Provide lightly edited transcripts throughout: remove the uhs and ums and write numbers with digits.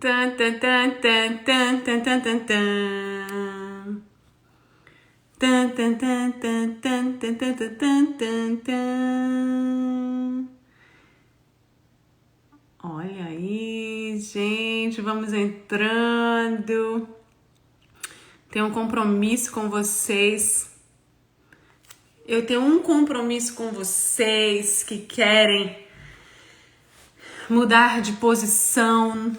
Tan, tan, tan, tan, tan, tan, tan, tan, tan. Tan, tan, tan, tan, tan, tan, tan, tan, tan, tan. Olha aí, gente, vamos entrando. Tenho um compromisso com vocês. Eu tenho um compromisso com vocês que querem mudar de posição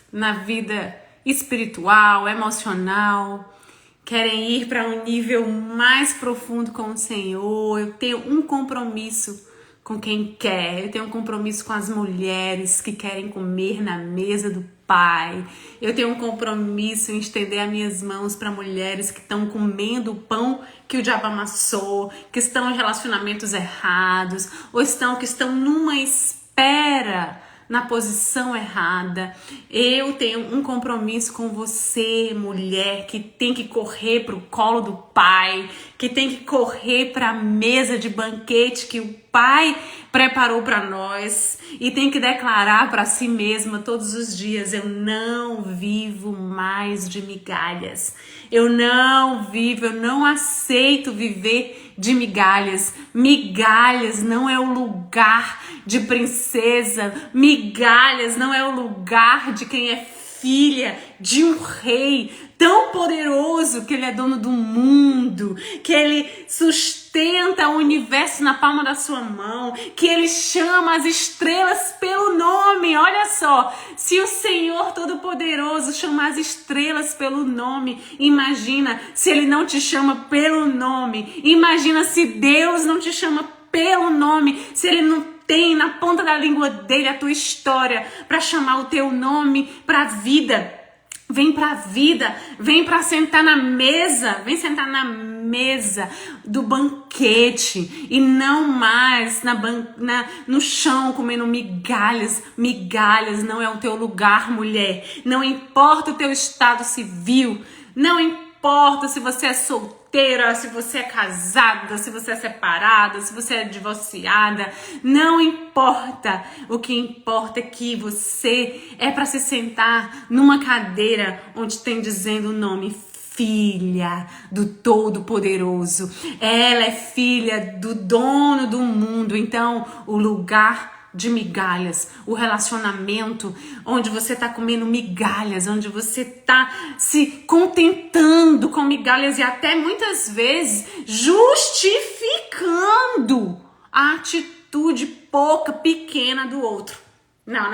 na vida espiritual, emocional, querem ir para um nível mais profundo com o Senhor. Eu tenho um compromisso com quem quer, eu tenho um compromisso com as mulheres que querem comer na mesa do Pai. Eu tenho um compromisso em estender as minhas mãos para mulheres que estão comendo o pão que o diabo amassou, que estão em relacionamentos errados, ou que estão numa espera na posição errada. Eu tenho um compromisso com você, mulher, que tem que correr pro colo do Pai, que tem que correr para a mesa de banquete que o Pai preparou para nós e tem que declarar para si mesma todos os dias: eu não vivo mais de migalhas. Eu não aceito viver de migalhas. Migalhas não é o lugar de princesa. Migalhas não é o lugar de quem é filha de um rei tão poderoso que ele é dono do mundo, que ele sustenta o universo na palma da sua mão, que ele chama as estrelas pelo nome. Olha só, se o Senhor Todo-Poderoso chama as estrelas pelo nome, imagina se ele não te chama pelo nome. Imagina se Deus não te chama pelo nome, se ele não tem na ponta da língua dele a tua história para chamar o teu nome para a vida. Vem pra vida, vem pra sentar na mesa, vem sentar na mesa do banquete e não mais no chão comendo migalhas. Migalhas não é o teu lugar, mulher. Não importa o teu estado civil, não importa se você é solteira, se você é casada, se você é separada, se você é divorciada, não importa. O que importa é que você é para se sentar numa cadeira onde tem dizendo o nome filha do Todo-Poderoso. Ela é filha do dono do mundo. Então, o lugar de migalhas, o relacionamento onde você tá comendo migalhas, onde você tá se contentando com migalhas e até muitas vezes justificando a atitude pequena do outro. Não.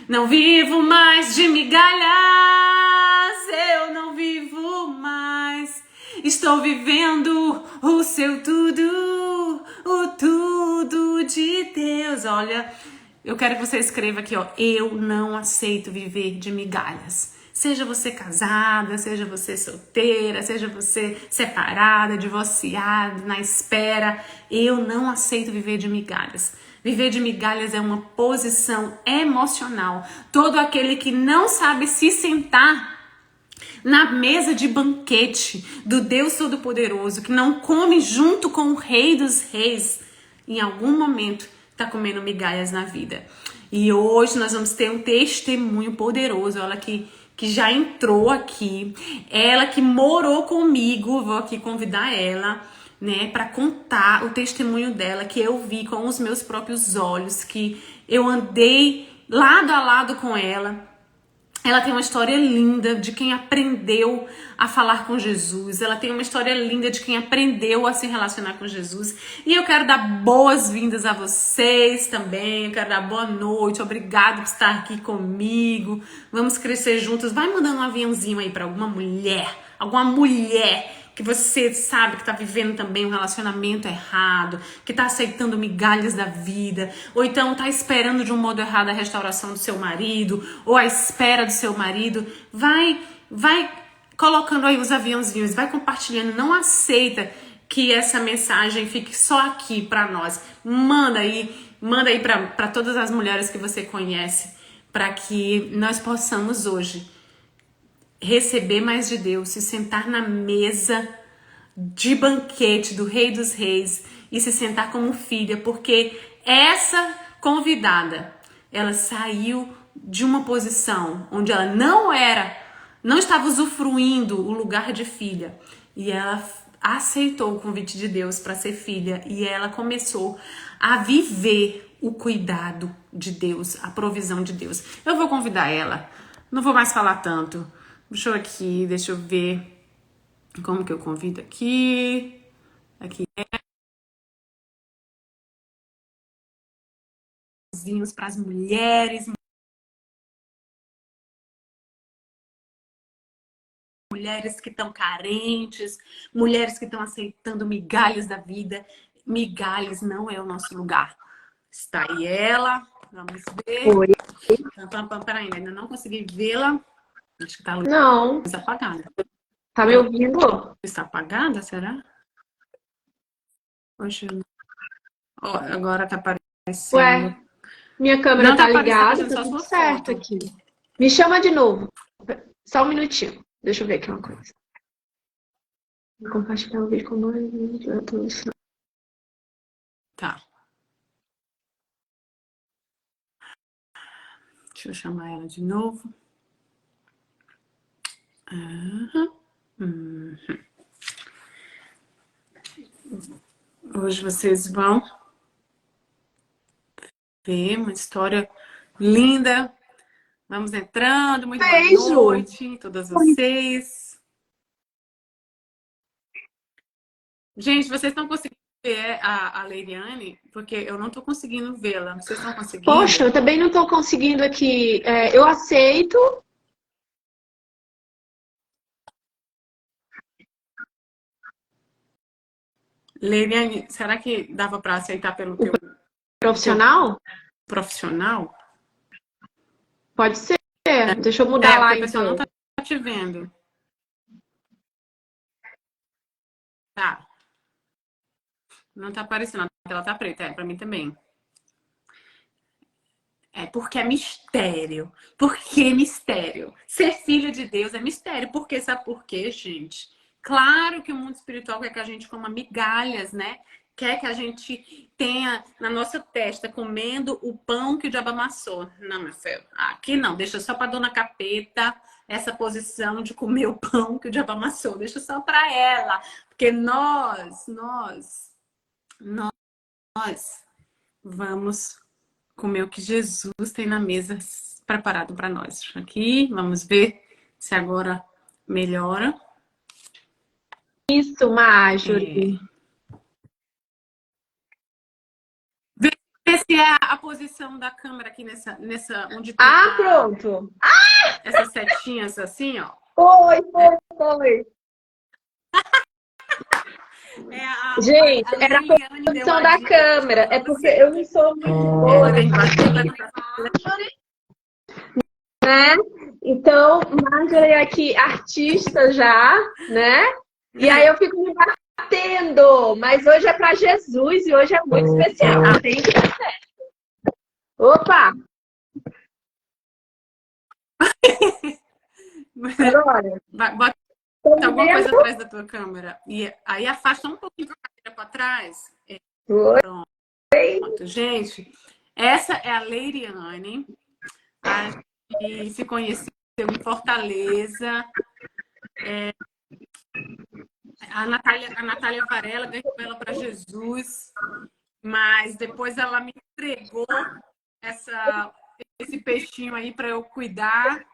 Não vivo mais de migalhas, eu não vivo mais. Estou vivendo o seu tudo, o tudo de Deus. Olha, eu quero que você escreva aqui, ó: eu não aceito viver de migalhas. Seja você casada, seja você solteira, seja você separada, divorciada, na espera, eu não aceito viver de migalhas. Viver de migalhas é uma posição emocional. Todo aquele que não sabe se sentar na mesa de banquete do Deus Todo-Poderoso, que não come junto com o Rei dos Reis, em algum momento está comendo migalhas na vida. E hoje nós vamos ter um testemunho poderoso. Ela que já entrou aqui, ela que morou comigo, vou aqui convidar ela, né, para contar o testemunho dela, que eu vi com os meus próprios olhos, que eu andei lado a lado com ela. Ela tem uma história linda de quem aprendeu a falar com Jesus. Ela tem uma história linda de quem aprendeu a se relacionar com Jesus. E eu quero dar boas-vindas a vocês também. Eu quero dar boa noite. Obrigado por estar aqui comigo. Vamos crescer juntos. Vai mandando um aviãozinho aí para alguma mulher que você sabe que tá vivendo também um relacionamento errado, que tá aceitando migalhas da vida, ou então tá esperando de um modo errado a restauração do seu marido, ou a espera do seu marido. Vai colocando aí os aviãozinhos, vai compartilhando. Não aceita que essa mensagem fique só aqui pra nós. Manda aí pra todas as mulheres que você conhece, para que nós possamos hoje receber mais de Deus, se sentar na mesa de banquete do Rei dos Reis e se sentar como filha, porque essa convidada Ela saiu de uma posição onde ela não estava usufruindo o lugar de filha. E ela aceitou o convite de Deus para ser filha. E ela começou a viver o cuidado de Deus, a provisão de Deus. Eu vou convidar ela. Não vou mais falar tanto. Deixa eu ver como que eu convido aqui. Aqui para as mulheres que estão carentes, mulheres que estão aceitando migalhas da vida. Migalhas não é o nosso lugar. Está aí ela, vamos ver. Oi. Peraí, ainda não consegui vê-la. Acho que está a luz Não. apagada. Tá me ouvindo? Está apagada, será? Poxa, agora está aparecendo. Ué, minha câmera não tá aparecendo, ligada, tá só tudo sua certo foto. aqui. Me chama de novo. Só um minutinho. Deixa eu ver aqui uma coisa. Vou compartilhar o vídeo com nós. Tá. Deixa eu chamar ela de novo. Hoje vocês vão ver uma história linda. Vamos entrando. Muito boa Beijo. noite a todas vocês. Gente, vocês estão conseguindo ver a Leiriane? Porque eu não estou conseguindo vê-la. Vocês estão conseguindo? Poxa, eu também não tô conseguindo aqui. Eu aceito. Leiriane, será que dava para aceitar pelo teu Profissional? profissional? Pode ser. Deixa eu mudar lá, Porque a pessoa não então. está te vendo. Tá. Não está aparecendo. A tela tá preta. Para mim também. Porque é mistério. Por que mistério? Ser filho de Deus é mistério. Porque sabe por quê, gente? Claro que o mundo espiritual quer que a gente coma migalhas, né? Quer que a gente tenha na nossa testa comendo o pão que o diabo amassou. Não, meu filho. Aqui não. Deixa só para dona Capeta essa posição de comer o pão que o diabo amassou. Deixa só para ela. Porque nós vamos comer o que Jesus tem na mesa preparado para nós. Aqui, vamos ver se agora melhora. Isso, Marjorie. Vê se é a posição da câmera aqui nessa onde tem pronto. essas setinhas assim, ó. Foi. Gente, era a posição da câmera. É porque eu não sou muito boa, né? Então, Marjorie é aqui, artista já, né? E aí eu fico me batendo. Mas hoje é para Jesus e hoje é muito especial. Tem que dar certo. Opa! Agora. Bota alguma coisa atrás da tua câmera. E aí afasta um pouquinho a cadeira para trás. Pronto. Gente, essa é a Leiriane. A gente se conheceu em Fortaleza. A Natália Varela ganhou ela para Jesus. Mas depois ela me entregou esse peixinho aí para eu cuidar.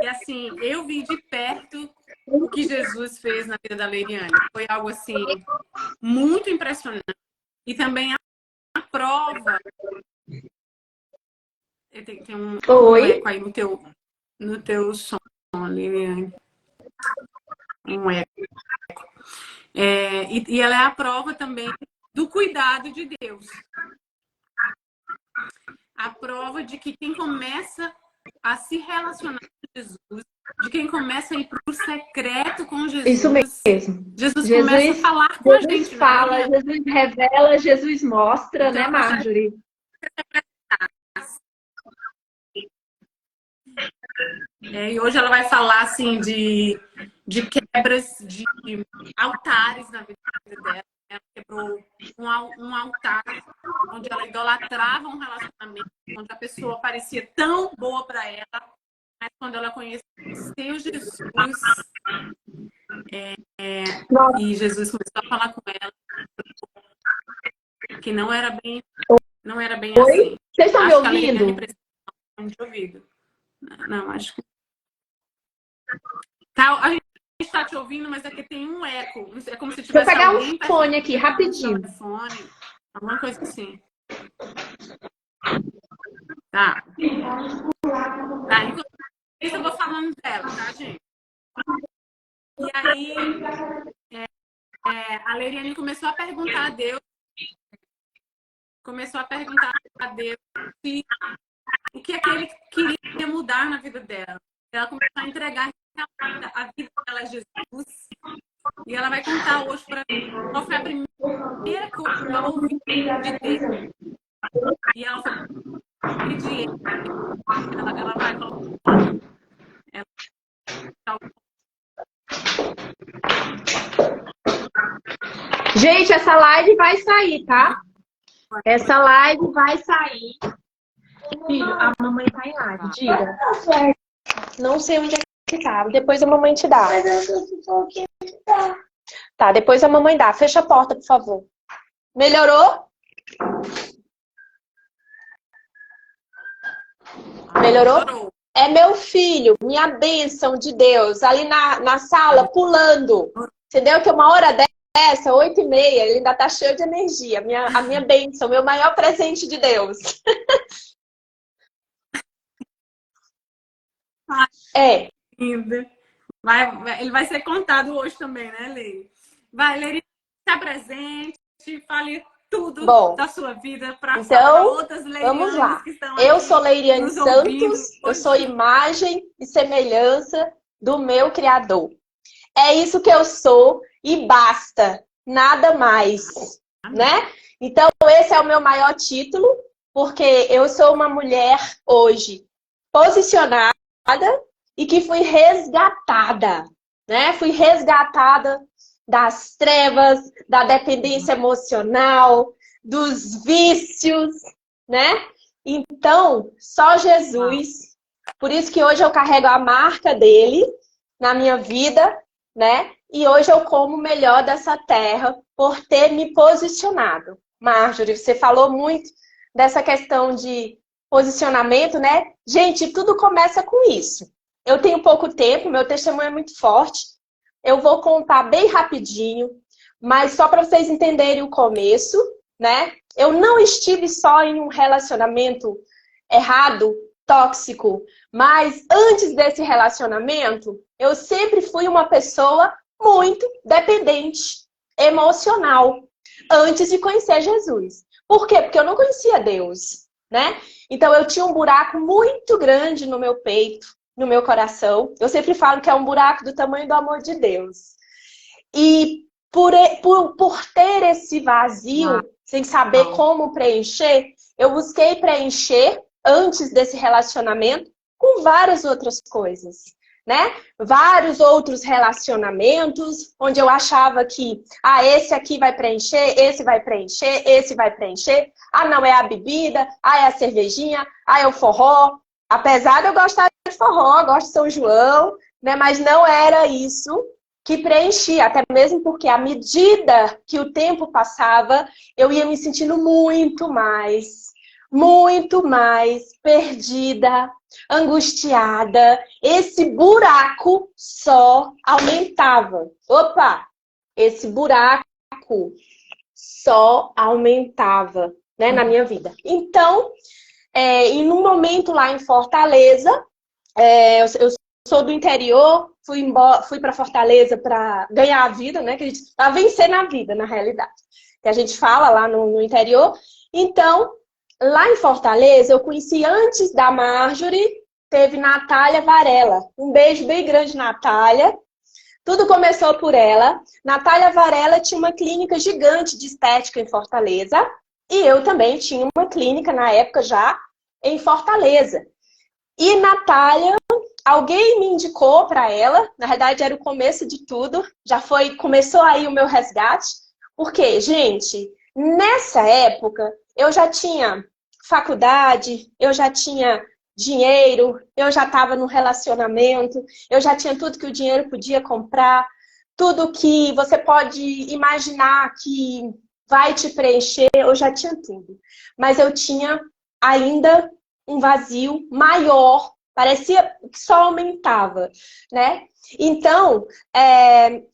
E assim, eu vi de perto o que Jesus fez na vida da Leiriane. Foi algo assim muito impressionante. E também a prova. Tem um eco aí no teu som, Leiriane. Um eco. E ela é a prova também do cuidado de Deus. A prova de que quem começa a se relacionar com Jesus, de quem começa a ir para o secreto com Jesus. Isso mesmo. Jesus começa a falar com a gente. Jesus fala, né? Jesus revela, Jesus mostra, então, né, Marjorie? E hoje ela vai falar assim de quebras de altares na vida dela. Ela quebrou um altar onde ela idolatrava um relacionamento, onde a pessoa parecia tão boa para ela, mas quando ela conheceu Jesus, e Jesus começou a falar com ela que não era bem Oi? assim. Vocês estão me Acho que a Leriane ouvindo? precisa de ouvido. Não, acho que tá, a gente está te ouvindo, mas aqui tem um eco. É como se Deixa eu tivesse pegar um alguém perto fone aqui, do rapidinho. telefone, alguma coisa assim. Tá. Enquanto isso eu vou falando dela, tá, gente? E aí, a Leriane começou a perguntar a Deus se, o que é que ele queria mudar na vida dela. Ela começou a entregar a vida dela a Jesus. E ela vai contar hoje para qual foi a primeira coisa que ela ouviu de Deus. E ela foi pedir. Ela vai colocar. Gente, essa live vai sair, tá? Essa live vai sair. Filho, a mamãe tá em live, diga. Não sei onde é que tá. Depois a mamãe te dá. Tá, depois a mamãe dá. Fecha a porta, por favor. Melhorou? Melhorou? É meu filho, minha bênção de Deus, ali na sala, pulando. Entendeu? Que uma hora dessa, 8h30, ele ainda tá cheio de energia. A minha bênção, meu maior presente de Deus. É. Ele vai ser contado hoje também, né, Leire? Vai, Leire, se apresente, fale tudo da sua vida para outras Leirianes vamos lá. Que estão eu aqui sou Leiriane Santos, eu sou hoje. imagem e semelhança do meu Criador. É isso que eu sou e basta, nada mais, né? Então, esse é o meu maior título, porque eu sou uma mulher hoje posicionada e que fui resgatada, né? Fui resgatada das trevas, da dependência emocional, dos vícios, né? Então, só Jesus. Por isso que hoje eu carrego a marca dele na minha vida, né? E hoje eu como o melhor dessa terra por ter me posicionado. Marjorie, você falou muito dessa questão de posicionamento, né? Gente, tudo começa com isso. Eu tenho pouco tempo, meu testemunho é muito forte. Eu vou contar bem rapidinho, mas só para vocês entenderem o começo, né? Eu não estive só em um relacionamento errado, tóxico, mas antes desse relacionamento, eu sempre fui uma pessoa muito dependente, emocional, antes de conhecer Jesus. Por quê? Porque eu não conhecia Deus, né? Então eu tinha um buraco muito grande no meu peito, no meu coração. Eu sempre falo que é um buraco do tamanho do amor de Deus. E por ter esse vazio, sem saber como preencher, eu busquei preencher antes desse relacionamento com várias outras coisas, né? Vários outros relacionamentos onde eu achava que esse aqui vai preencher, esse vai preencher, esse vai preencher. Não, é a bebida, é a cervejinha, é o forró. Apesar de eu gostar de forró, gosto de São João, né? Mas não era isso que preenchia, até mesmo porque à medida que o tempo passava, eu ia me sentindo muito mais perdida, angustiada. Esse buraco só aumentava. Esse buraco só aumentava, né, na minha vida. Então, em um momento lá em Fortaleza, eu sou do interior, fui para Fortaleza para ganhar a vida, né? Para vencer na vida, na realidade. Que a gente fala lá no interior. Então, lá em Fortaleza, eu conheci antes da Marjorie, teve Natália Varela. Um beijo bem grande, Natália. Tudo começou por ela. Natália Varela tinha uma clínica gigante de estética em Fortaleza. E eu também tinha uma clínica, na época já, em Fortaleza. E Natália, alguém me indicou para ela. Na verdade, era o começo de tudo. Começou aí o meu resgate. Porque, gente, nessa época, eu já tinha faculdade, eu já tinha dinheiro, eu já estava no relacionamento, eu já tinha tudo que o dinheiro podia comprar, tudo que você pode imaginar que vai te preencher, eu já tinha tudo. Mas eu tinha ainda um vazio maior, parecia que só aumentava, né? Então,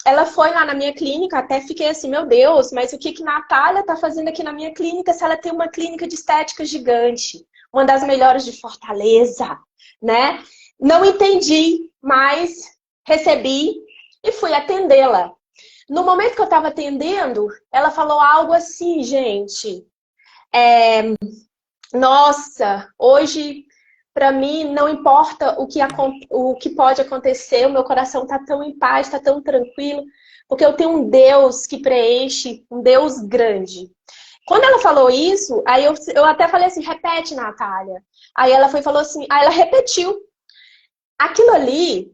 ela foi lá na minha clínica, até fiquei assim, meu Deus, mas o que que Natália tá fazendo aqui na minha clínica se ela tem uma clínica de estética gigante, uma das melhores de Fortaleza, né? Não entendi, mas recebi e fui atendê-la. No momento que eu estava atendendo, ela falou algo assim, gente, nossa, hoje, para mim, não importa o que pode acontecer, o meu coração está tão em paz, está tão tranquilo, porque eu tenho um Deus que preenche, um Deus grande. Quando ela falou isso, aí eu até falei assim, repete, Natália. Aí ela foi e falou assim, aí ela repetiu. Aquilo ali,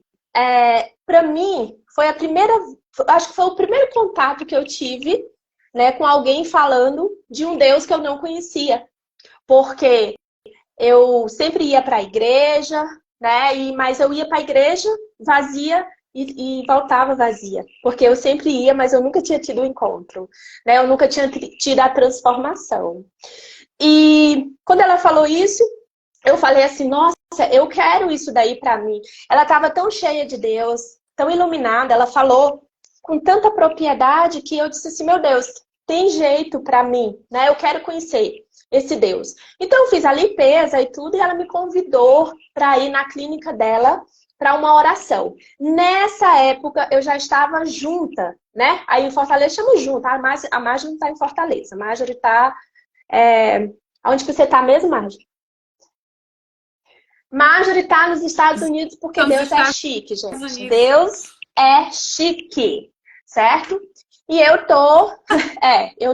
para mim, foi a primeira, acho que foi o primeiro contato que eu tive, né, com alguém falando de um Deus que eu não conhecia. Porque eu sempre ia para a igreja, né? Mas eu ia para a igreja vazia e voltava vazia. Porque eu sempre ia, mas eu nunca tinha tido o encontro, né? Eu nunca tinha tido a transformação. E quando ela falou isso, eu falei assim, nossa, eu quero isso daí para mim. Ela estava tão cheia de Deus, tão iluminada, ela falou com tanta propriedade que eu disse assim, meu Deus, tem jeito para mim, né? Eu quero conhecer esse Deus. Então eu fiz a limpeza e tudo, e ela me convidou para ir na clínica dela para uma oração. Nessa época eu já estava junta, né? Aí em Fortaleza chama junta, a Marjorie não está em Fortaleza, a Marjorie está... Onde que você está mesmo, Marjorie? Marjorie está nos Estados Unidos porque Deus é chique, gente. Deus é chique, certo? E eu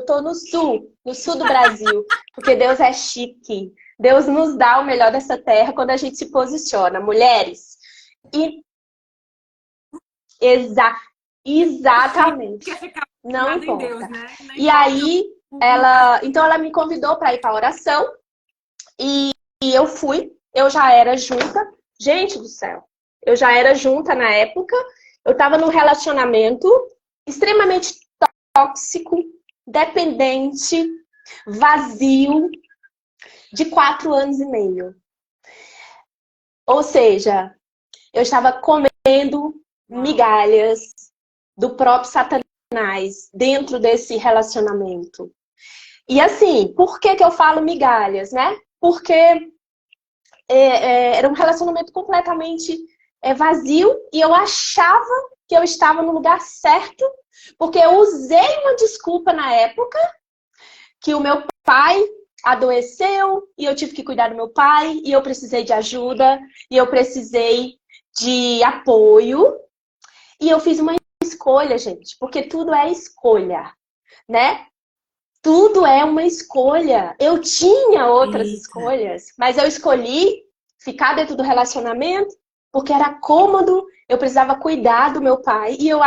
tô no sul do Brasil, porque Deus é chique. Deus nos dá o melhor dessa terra quando a gente se posiciona, mulheres. E exatamente. Não importa. Deus, né? E aí então ela me convidou para ir para a oração e eu fui. Eu já era junta. Gente do céu, eu já era junta na época. Eu estava num relacionamento extremamente tóxico, dependente, vazio, de 4 anos e meio. Ou seja, eu estava comendo migalhas do próprio Satanás dentro desse relacionamento. E assim, por que eu falo migalhas, né? Porque era um relacionamento completamente vazio e eu achava que eu estava no lugar certo, porque eu usei uma desculpa na época que o meu pai adoeceu e eu tive que cuidar do meu pai e eu precisei de ajuda e eu precisei de apoio e eu fiz uma escolha, gente, porque tudo é escolha, né? Tudo é uma escolha. Eu tinha outras escolhas, mas eu escolhi ficar dentro do relacionamento porque era cômodo, eu precisava cuidar do meu pai e eu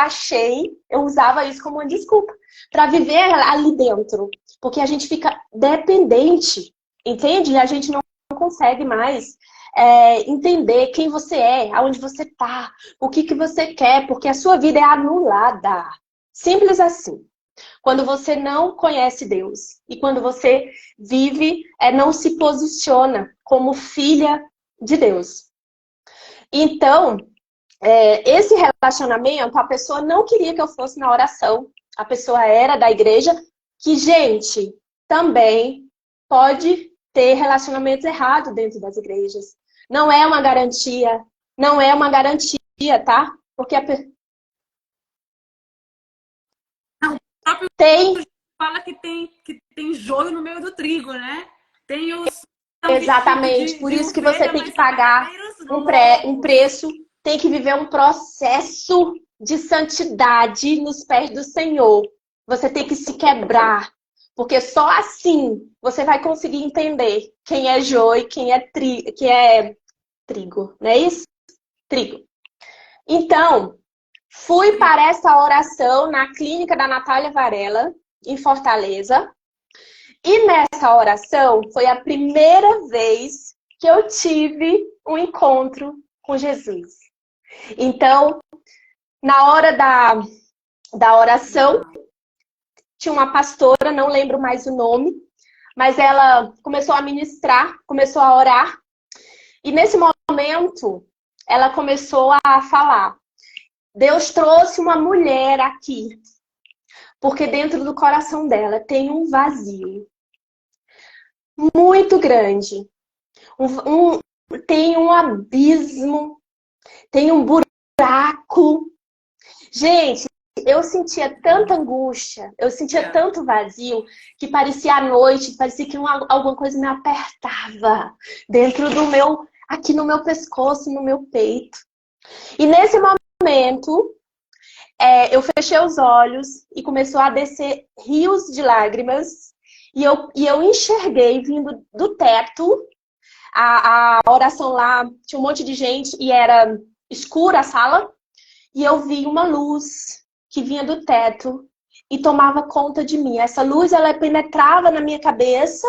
usava isso como uma desculpa para viver ali dentro. Porque a gente fica dependente, entende? E a gente não consegue mais entender quem você é, aonde você tá, o que você quer, porque a sua vida é anulada. Simples assim. Quando você não conhece Deus e quando você vive, não se posiciona como filha de Deus. Então, esse relacionamento, a pessoa não queria que eu fosse na oração. A pessoa era da igreja, que, gente, também pode ter relacionamentos errados dentro das igrejas. Não é uma garantia, tá? Porque a pessoa... Tem... Fala que tem joio no meio do trigo, né? Tem os... Exatamente, por isso que você tem que pagar um preço, tem que viver um processo de santidade nos pés do Senhor. Você tem que se quebrar, porque só assim você vai conseguir entender quem é joio e quem é trigo, não é isso? Trigo. Então, fui para essa oração na clínica da Natália Varela, em Fortaleza. E nessa oração foi a primeira vez que eu tive um encontro com Jesus. Então, na hora da oração, tinha uma pastora, não lembro mais o nome, mas ela começou a ministrar, começou a orar. E nesse momento, ela começou a falar: Deus trouxe uma mulher aqui, porque dentro do coração dela tem um vazio muito grande. Tem um abismo, tem um buraco. Gente, eu sentia tanta angústia, eu sentia tanto vazio, que parecia à noite, parecia que alguma coisa me apertava dentro do meu, aqui no meu pescoço, no meu peito. E nesse momento, eu fechei os olhos e começou a descer rios de lágrimas. E eu enxerguei vindo do teto, a oração lá, tinha um monte de gente e era escura a sala. E eu vi uma luz que vinha do teto e tomava conta de mim. Essa luz, ela penetrava na minha cabeça,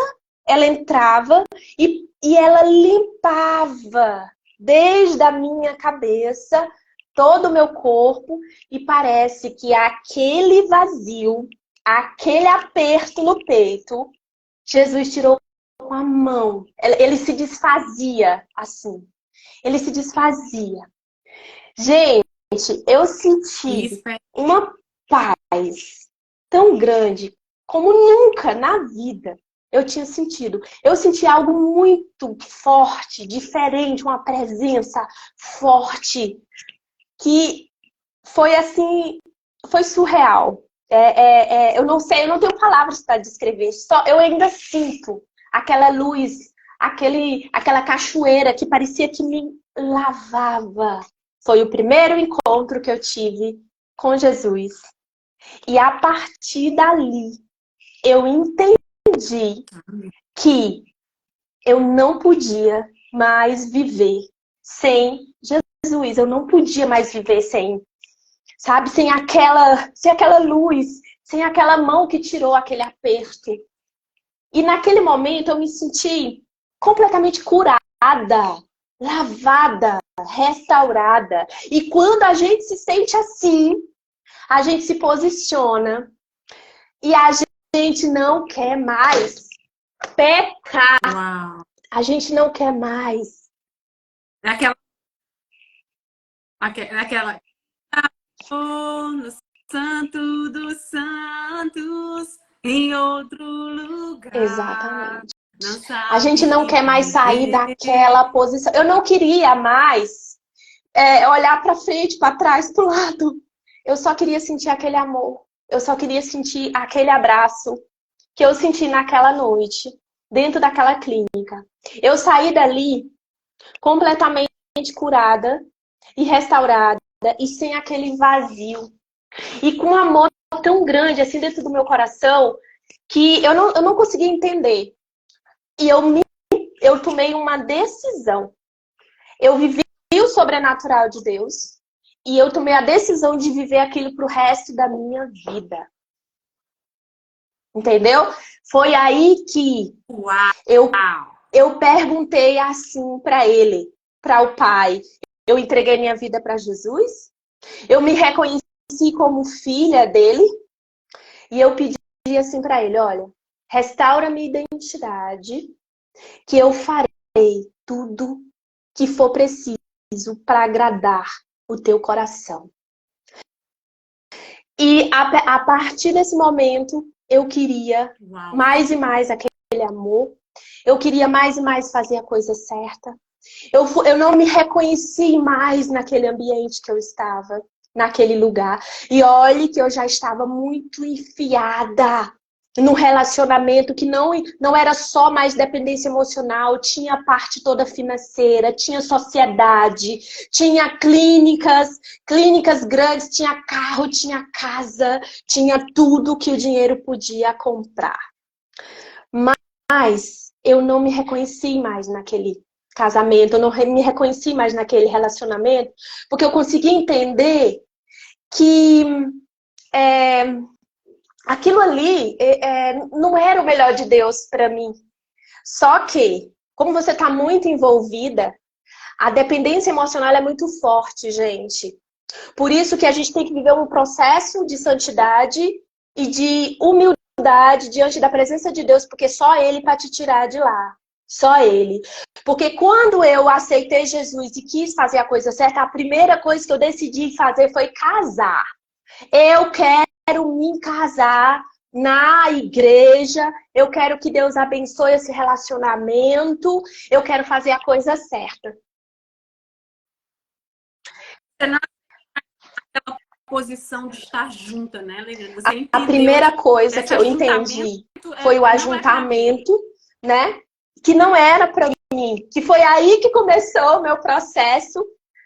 ela entrava e ela limpava desde a minha cabeça todo o meu corpo. E parece que aquele vazio, aquele aperto no peito, Jesus tirou com a mão. Ele se desfazia assim. Ele se desfazia. Gente, eu senti uma paz tão grande como nunca na vida eu tinha sentido. Eu senti algo muito forte, diferente, uma presença forte, que foi assim, foi surreal. Eu não sei, eu não tenho palavras para descrever, só eu ainda sinto aquela luz, aquela cachoeira que parecia que me lavava. Foi o primeiro encontro que eu tive com Jesus. E a partir dali, eu entendi que eu não podia mais viver sem Jesus. Eu não podia mais viver sem, sabe, sem aquela luz, sem aquela mão que tirou aquele aperto. E naquele momento eu me senti completamente curada, lavada, restaurada. E quando a gente se sente assim, a gente se posiciona e a gente não quer mais pecar. Uau. A gente não quer mais. Aquela oh, no Santo dos Santos, em outro lugar. Exatamente. A gente não quer mais sair viver. daquela posição. Eu não queria mais olhar para frente, para trás, para o lado. Eu só queria sentir aquele amor. Eu só queria sentir aquele abraço que eu senti naquela noite, dentro daquela clínica. Eu saí dali completamente curada e restaurada e sem aquele vazio. E com um amor tão grande assim dentro do meu coração que eu não conseguia entender. E eu tomei uma decisão. Eu vivi o sobrenatural de Deus e eu tomei a decisão de viver aquilo pro resto da minha vida. Entendeu? Foi aí que eu perguntei assim para ele, para o Pai. Eu entreguei minha vida para Jesus. Eu me reconheci como filha dele. E eu pedi assim para ele: olha, restaura minha identidade, que eu farei tudo que for preciso para agradar o teu coração. E a partir desse momento, eu queria mais e mais aquele amor. Eu queria mais e mais fazer a coisa certa. Eu não me reconheci mais naquele ambiente que eu estava, naquele lugar. E olhe que eu já estava muito enfiada num relacionamento que não era só mais dependência emocional, tinha a parte toda financeira, tinha sociedade, tinha clínicas grandes, tinha carro, tinha casa, tinha tudo que o dinheiro podia comprar. Mas eu não me reconheci mais naquele casamento, eu não me reconheci mais naquele relacionamento, porque eu consegui entender que aquilo ali não era o melhor de Deus para mim. Só que, como você está muito envolvida, a dependência emocional é muito forte, gente. Por isso que a gente tem que viver um processo de santidade e de humildade diante da presença de Deus, porque só Ele para te tirar de lá. Só Ele. Porque quando eu aceitei Jesus e quis fazer a coisa certa, a primeira coisa que eu decidi fazer foi casar. Eu quero me casar na igreja, eu quero que Deus abençoe esse relacionamento, eu quero fazer a coisa certa. Você não aquela posição de estar junta, né, Liliane? Você entendeu A primeira coisa que eu ajuntamento entendi foi o não é ajuntamento, né? Que não era para mim. Que foi aí que começou o meu processo,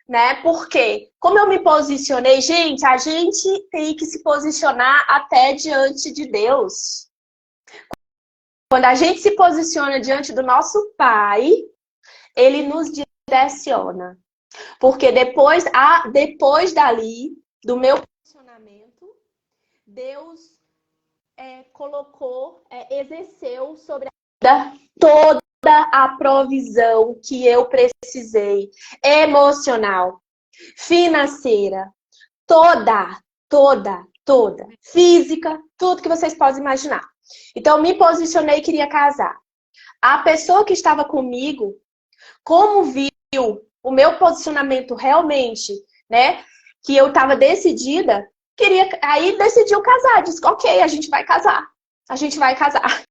né? Porque, como eu me posicionei, gente, a gente tem que se posicionar até diante de Deus. Quando a gente se posiciona diante do nosso Pai, Ele nos direciona. Porque depois dali, do meu posicionamento, Deus exerceu sobre a vida toda a provisão que eu precisei, emocional, financeira, toda, física, tudo que vocês possam imaginar. Então, me posicionei e queria casar. A pessoa que estava comigo, como viu o meu posicionamento realmente, né, que eu estava decidida, aí decidiu casar. Disse, ok, a gente vai casar. A gente vai casar.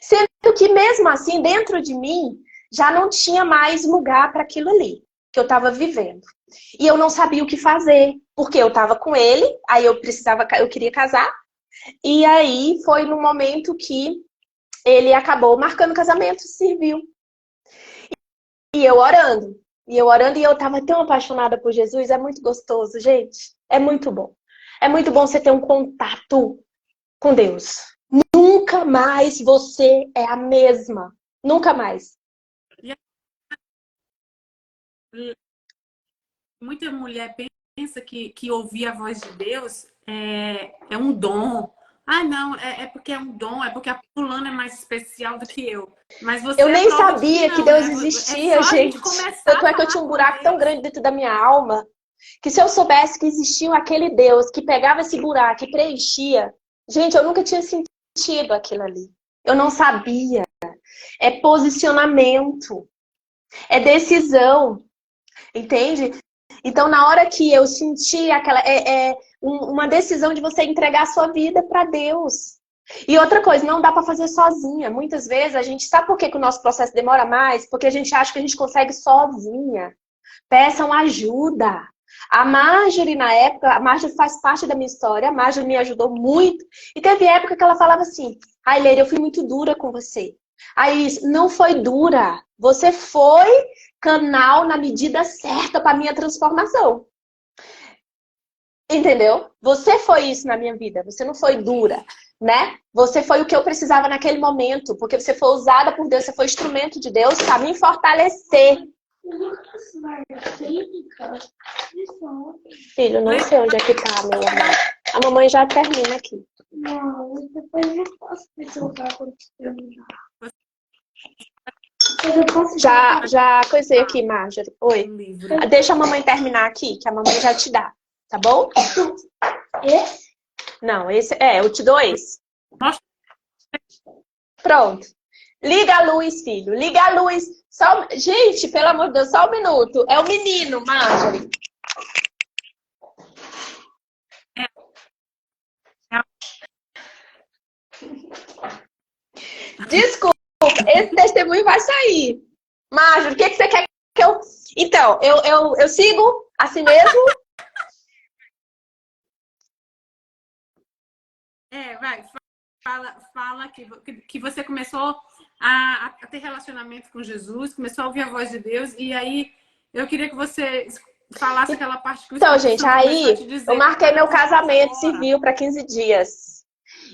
Sendo que mesmo assim, dentro de mim, já não tinha mais lugar para aquilo ali que eu estava vivendo. E eu não sabia o que fazer, porque eu estava com ele, aí eu queria casar, e aí foi no momento que ele acabou marcando casamento civil. E eu orando, e eu estava tão apaixonada por Jesus, é muito gostoso, gente. É muito bom. É muito bom você ter um contato com Deus. Nunca mais você é a mesma. Nunca mais. Muita mulher pensa que ouvir a voz de Deus é um dom. Ah, não, é porque é um dom, é porque a fulana é mais especial do que eu. Mas você eu nem prova sabia que não, Deus né? existia, É só gente. Tanto é que eu tinha um buraco tão grande dentro da minha alma, que se eu soubesse que existia aquele Deus que pegava esse buraco e preenchia, gente, eu nunca tinha sentido aquilo ali. Eu não sabia. É posicionamento. É decisão. Entende? Então, na hora que eu senti uma decisão de você entregar a sua vida para Deus. E outra coisa, não dá para fazer sozinha. Muitas vezes a gente sabe por que o nosso processo demora mais? Porque a gente acha que a gente consegue sozinha. Peçam ajuda. A Marjorie, na época, a Marjorie faz parte da minha história, a Marjorie me ajudou muito. E teve época que ela falava assim, ai, Leire, eu fui muito dura com você. Aí, não foi dura. Você foi canal na medida certa para minha transformação. Entendeu? Você foi isso na minha vida. Você não foi dura, né? Você foi o que eu precisava naquele momento, porque você foi usada por Deus, você foi instrumento de Deus para me fortalecer. Filho, não sei onde é que tá, meu amor. A mamãe já termina aqui. Não, depois eu posso pensar quando terminar. Já coisei aqui, Marjorie. Oi. Deixa a mamãe terminar aqui, que a mamãe já te dá. Tá bom? Esse? Não, esse eu te dou esse. Pronto. Liga a luz, filho. Liga a luz. Gente, pelo amor de Deus, só um minuto. É o menino, Marjorie. Desculpa, esse testemunho vai sair. Marjorie, o que você quer que eu... Então, eu sigo assim mesmo? Vai. Fala que você começou a ter relacionamento com Jesus, começou a ouvir a voz de Deus, e aí eu queria que você falasse aquela parte que então, gente, aí eu marquei meu casamento civil para 15 dias.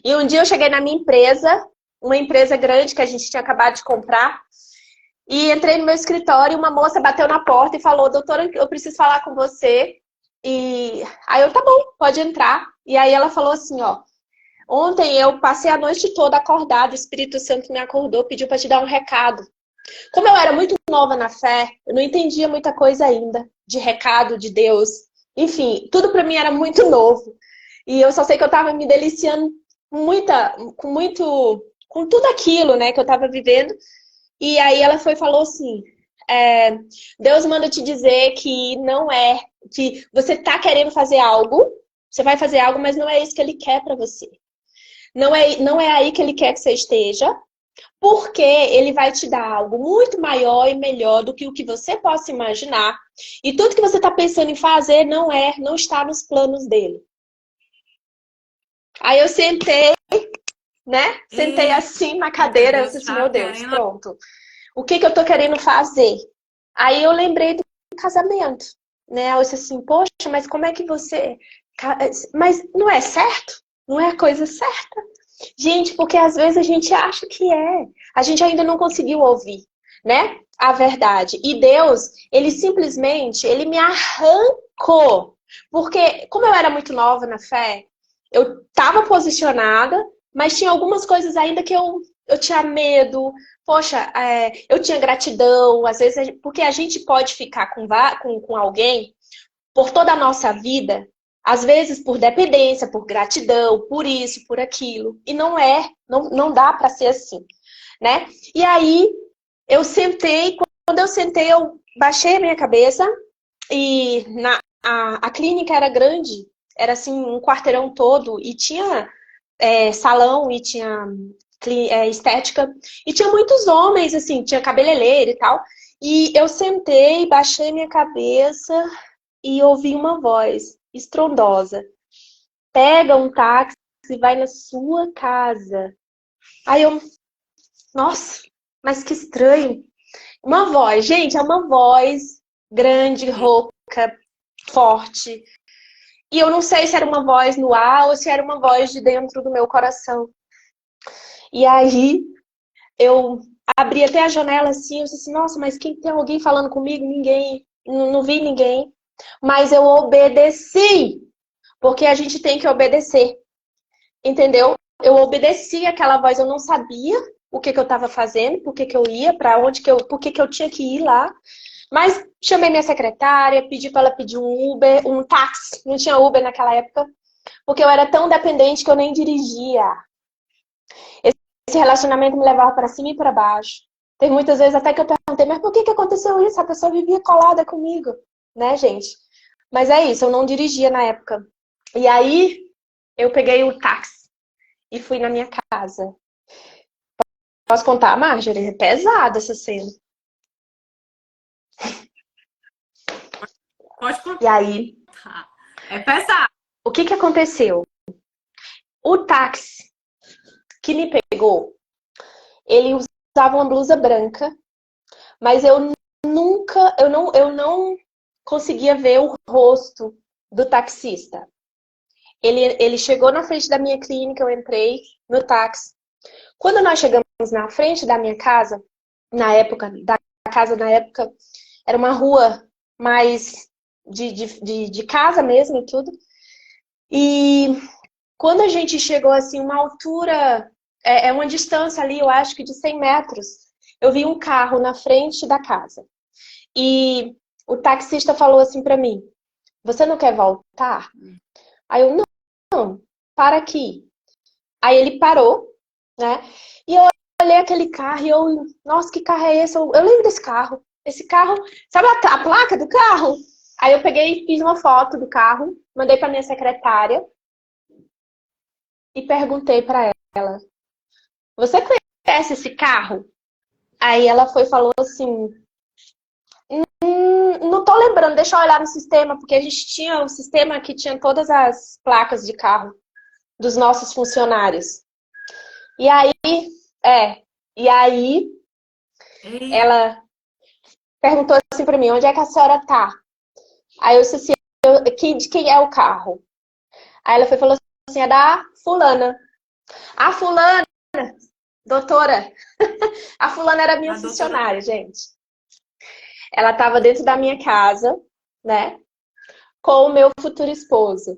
E um dia eu cheguei na minha empresa, uma empresa grande que a gente tinha acabado de comprar, e entrei no meu escritório e uma moça bateu na porta e falou, doutora, eu preciso falar com você. E aí eu, tá bom, pode entrar. E aí ela falou assim, ó, ontem eu passei a noite toda acordada, o Espírito Santo me acordou, pediu para te dar um recado. Como eu era muito nova na fé, eu não entendia muita coisa ainda de recado de Deus. Enfim, tudo para mim era muito novo. E eu só sei que eu estava me deliciando com tudo aquilo, né, que eu estava vivendo. E aí ela foi e falou assim, Deus manda te dizer que não é, que você tá querendo fazer algo, você vai fazer algo, mas não é isso que ele quer para você. Não é aí que ele quer que você esteja, porque ele vai te dar algo muito maior e melhor do que o que você possa imaginar. E tudo que você está pensando em fazer não está nos planos dele. Aí eu sentei, né? Sentei assim na cadeira, eu Deus disse assim, está meu Deus, querendo. pronto. O que eu tô querendo fazer? Aí eu lembrei do casamento, né? Eu disse assim, poxa, mas como é que você... Mas não é certo? Não é a coisa certa? Gente, porque às vezes a gente acha que é. A gente ainda não conseguiu ouvir, né? A verdade. E Deus, ele simplesmente, ele me arrancou. Porque, como eu era muito nova na fé, eu estava posicionada, mas tinha algumas coisas ainda que eu tinha medo. Poxa, eu tinha gratidão, às vezes, porque a gente pode ficar com alguém por toda a nossa vida, às vezes por dependência, por gratidão, por isso, por aquilo. E não dá para ser assim, né? E aí eu sentei, quando eu sentei, eu baixei a minha cabeça e a clínica era grande, era assim um quarteirão todo e tinha salão e tinha estética e tinha muitos homens, assim, tinha cabeleireiro e tal. E eu sentei, baixei minha cabeça e ouvi uma voz estrondosa. Pega um táxi e vai na sua casa. Aí eu, nossa, mas que estranho. Uma voz, gente, é uma voz grande, rouca, forte. E eu não sei se era uma voz no ar ou se era uma voz de dentro do meu coração. E aí eu abri até a janela assim, eu disse assim, nossa, mas tem alguém falando comigo? Ninguém, não vi ninguém. Mas eu obedeci, porque a gente tem que obedecer, entendeu? Eu obedeci aquela voz, eu não sabia o que eu estava fazendo, por que eu ia, para onde por que eu tinha que ir lá. Mas chamei minha secretária, pedi para ela pedir um Uber, um táxi. Não tinha Uber naquela época, porque eu era tão dependente que eu nem dirigia. Esse relacionamento me levava para cima e para baixo. Tem muitas vezes até que eu perguntei, mas por que aconteceu isso? A pessoa vivia colada comigo, né, gente? Mas é isso, eu não dirigia na época. E aí eu peguei o táxi e fui na minha casa. Posso contar, Marjorie? É pesada essa cena. Pode contar. E aí, É pesado. o que aconteceu? O táxi que me pegou, ele usava uma blusa branca, mas eu não conseguia ver o rosto do taxista. Ele chegou na frente da minha clínica, eu entrei no táxi. Quando nós chegamos na frente da minha casa, na época, era uma rua mais de casa mesmo e tudo. E quando a gente chegou assim, uma altura, uma distância ali, eu acho que de 100 metros, eu vi um carro na frente da casa. E o taxista falou assim pra mim, você não quer voltar? Aí eu, não, para aqui. Aí ele parou, né? E eu olhei aquele carro e eu, nossa, que carro é esse? Eu lembro desse carro. Esse carro, sabe a placa do carro? Aí eu peguei e fiz uma foto do carro, mandei pra minha secretária e perguntei pra ela, você conhece esse carro? Aí ela foi e falou assim, não tô lembrando, deixa eu olhar no sistema, porque a gente tinha um sistema que tinha todas as placas de carro dos nossos funcionários. E aí, e aí Ei, ela perguntou assim pra mim, onde é que a senhora tá? Aí eu disse assim, de quem é o carro? Aí ela foi e falou assim, é da fulana. A fulana, doutora, a fulana era minha a doutora. funcionária, gente. Ela tava dentro da minha casa, né? Com o meu futuro esposo.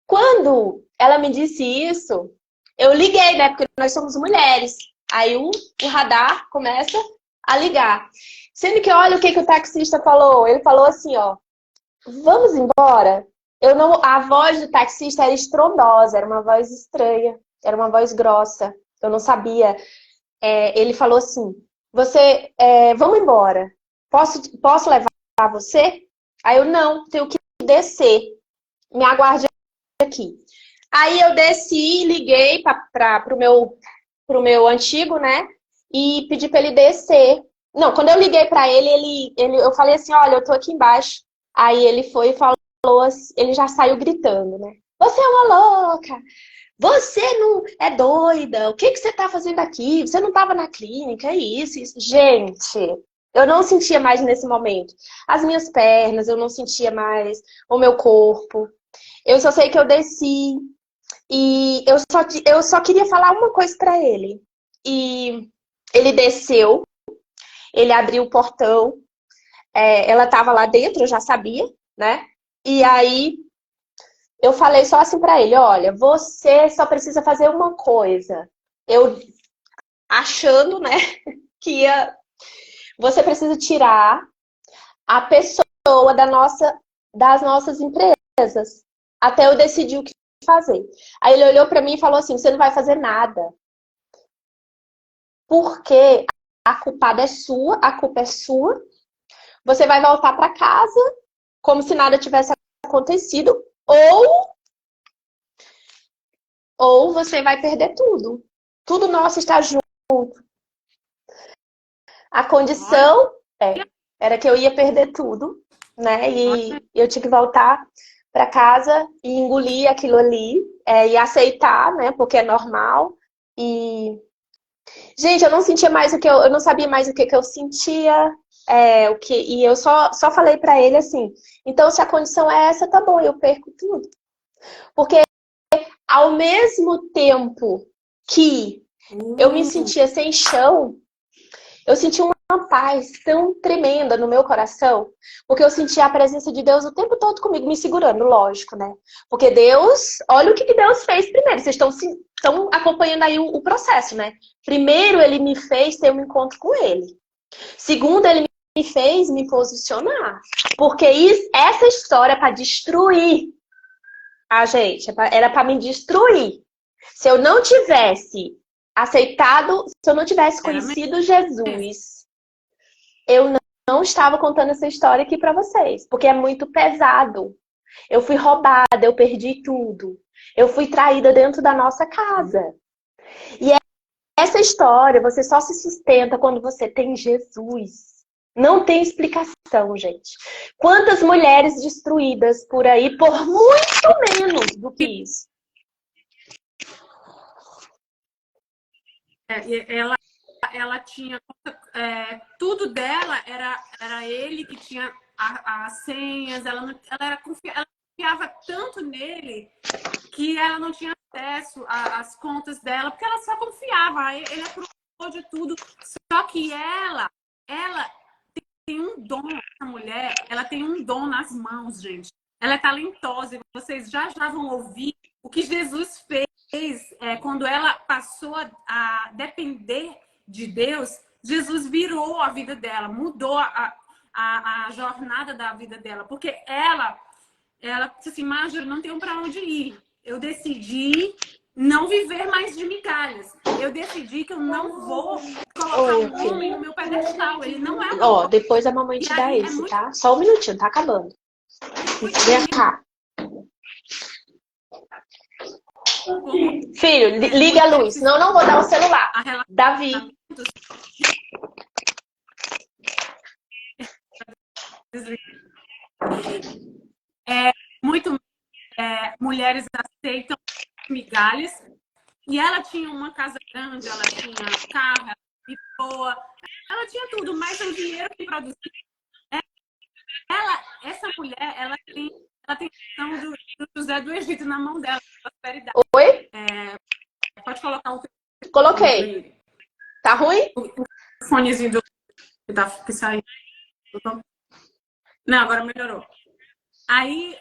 Quando ela me disse isso, eu liguei, né? Porque nós somos mulheres. Aí o radar começa a ligar. Sendo que olha o que o taxista falou. Ele falou assim, ó, vamos embora. Eu não, a voz do taxista era estrondosa, era uma voz estranha, era uma voz grossa. Eu não sabia. Ele falou assim, vamos embora. Posso levar você? Aí eu, não, tenho que descer. Me aguarde aqui. Aí eu desci, liguei pro meu antigo, né? E pedi para ele descer. Não, quando eu liguei para eu falei assim, olha, eu tô aqui embaixo. Aí ele foi e falou assim, ele já saiu gritando, né? Você é uma louca! Você não é doida? O que que você tá fazendo aqui? Você não tava na clínica, é isso, isso. Gente, eu não sentia mais nesse momento as minhas pernas, eu não sentia mais o meu corpo. Eu só sei que eu desci e eu só queria falar uma coisa pra ele. E ele desceu, ele abriu o portão, ela tava lá dentro, eu já sabia, né? E aí eu falei só assim pra ele, olha, você só precisa fazer uma coisa. Eu achando, né, que você precisa tirar a pessoa das nossas empresas, até eu decidir o que fazer. Aí ele olhou pra mim e falou assim, você não vai fazer nada, porque a culpada é sua, a culpa é sua, você vai voltar pra casa como se nada tivesse acontecido, ou você vai perder tudo. Tudo nosso está junto. A Olha, condição era que eu ia perder tudo, né? olha, E eu tinha que voltar para casa e engolir aquilo ali, e aceitar, né? Porque é normal. E, gente, eu não sentia mais eu não sabia mais o que eu sentia, e eu só falei para ele assim, então se a condição é essa, tá bom, eu perco tudo. Porque ao mesmo tempo que eu me uh, sentia sem chão, eu senti uma paz tão tremenda no meu coração, porque eu sentia a presença de Deus o tempo todo comigo, me segurando, lógico, né? Porque Deus, olha o que Deus fez primeiro, vocês estão acompanhando aí o processo, né? Primeiro, ele me fez ter um encontro com ele. Segundo, ele me fez me posicionar. Porque essa história é para destruir a gente, era para me destruir. Se eu não tivesse aceitado, se eu não tivesse era mesmo. conhecido Jesus, eu não estava contando essa história aqui para vocês, porque é muito pesado. Eu fui roubada, eu perdi tudo. Eu fui traída dentro da nossa casa. E essa história, você só se sustenta quando você tem Jesus. Não tem explicação, gente. Quantas mulheres destruídas por aí por muito menos do que isso. Ela tinha tudo dela era ele que tinha as senhas, ela confiava tanto nele que ela não tinha acesso às contas dela, porque ela só confiava, ele aprovou de tudo. Só que ela tem um dom, essa mulher, ela tem um dom nas mãos, gente. Ela é talentosa, e vocês já vão ouvir o que Jesus fez quando ela passou a depender de Deus. Jesus virou a vida dela, mudou a jornada da vida dela, porque ela disse assim, Marjorie, não tenho para onde ir. Eu decidi não viver mais de migalhas. Eu decidi que eu não vou colocar Oi, um homem no filho. meu pedestal. Ele não é o meu Ó, homem. depois a mamãe E te dá aí é esse, muito, tá? Só um minutinho, tá acabando. muito Vem cá. como Filho, as liga a luz, mulheres senão eu não vou dar o celular. a Davi. relacionamentos muito mulheres aceitam migalhas. E ela tinha uma casa grande, ela tinha carro, ela tinha boa, ela tinha tudo, mas o dinheiro que produzia. Essa mulher, ela tem a visão do José do Egito na mão dela, prosperidade. Oi? Pode colocar o telefone para Coloquei. ele. Tá ruim? O fonezinho que saiu. Não, agora melhorou. Aí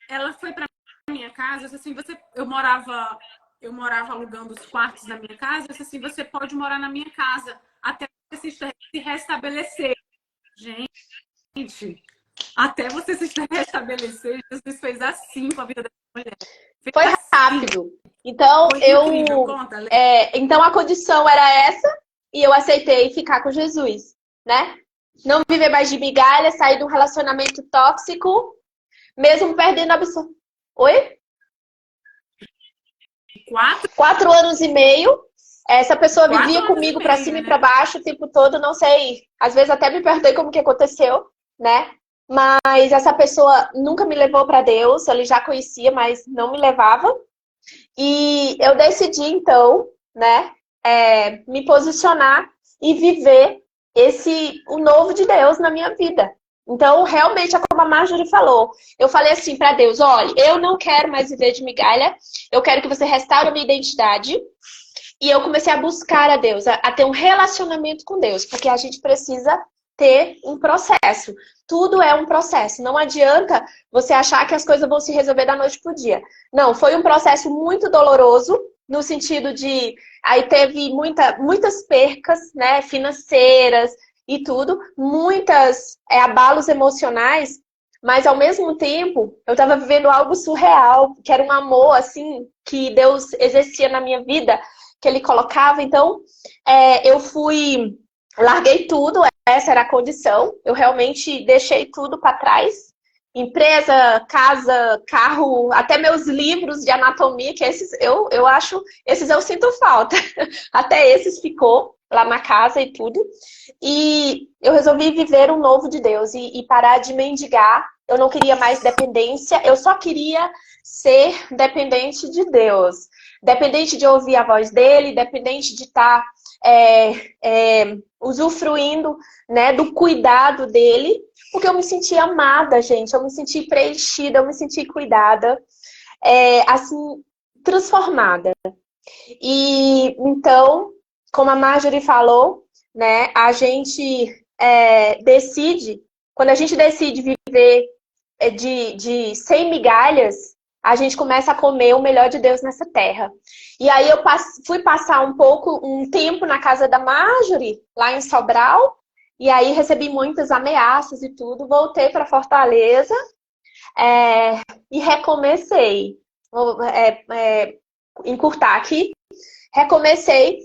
ela foi para minha casa, eu disse assim, eu morava alugando os quartos da minha casa, eu disse assim, você pode morar na minha casa até você se restabelecer. Gente, até você se restabelecer, Jesus fez assim com a vida dessa mulher. Fez Foi assim. rápido. Então, Foi incrível. Conta, Lê. Então a condição era essa e eu aceitei ficar com Jesus, né? Não viver mais de migalha, sair de um relacionamento tóxico, mesmo perdendo a absorção. Oi? 4 anos e meio. Essa pessoa vivia comigo pra cima e pra baixo o tempo todo, não sei. Às vezes até me perguntei como que aconteceu, né? Mas essa pessoa nunca me levou pra Deus, ele já conhecia, mas não me levava. E eu decidi, então, né, me posicionar e viver o novo de Deus na minha vida. Então, realmente, é como a Marjorie falou. Eu falei assim para Deus, olha, eu não quero mais viver de migalha, eu quero que você restaure a minha identidade. E eu comecei a buscar a Deus, a ter um relacionamento com Deus, porque a gente precisa ter um processo. Tudo é um processo. Não adianta você achar que as coisas vão se resolver da noite pro dia. Não, foi um processo muito doloroso, no sentido de... Aí teve muitas percas, né, financeiras e tudo, muitas abalos emocionais, mas ao mesmo tempo eu estava vivendo algo surreal, que era um amor, assim, que Deus exercia na minha vida, que Ele colocava. Então, larguei tudo, essa era a condição. Eu realmente deixei tudo para trás. Empresa, casa, carro, até meus livros de anatomia, que esses eu acho, esses eu sinto falta. Até esses ficou lá na casa e tudo. E eu resolvi viver um novo de Deus e parar de mendigar. Eu não queria mais dependência, eu só queria ser dependente de Deus. Dependente de ouvir a voz dele, dependente de estar usufruindo, né, do cuidado dele, porque eu me senti amada, gente, eu me senti preenchida, eu me senti cuidada, assim, transformada. E então, como a Marjorie falou, né, a gente decide, quando a gente decide viver de sem migalhas, a gente começa a comer o melhor de Deus nessa terra. E aí eu fui passar um tempo na casa da Marjorie, lá em Sobral, e aí recebi muitas ameaças e tudo, voltei para Fortaleza e recomecei. Vou encurtar aqui. Recomecei,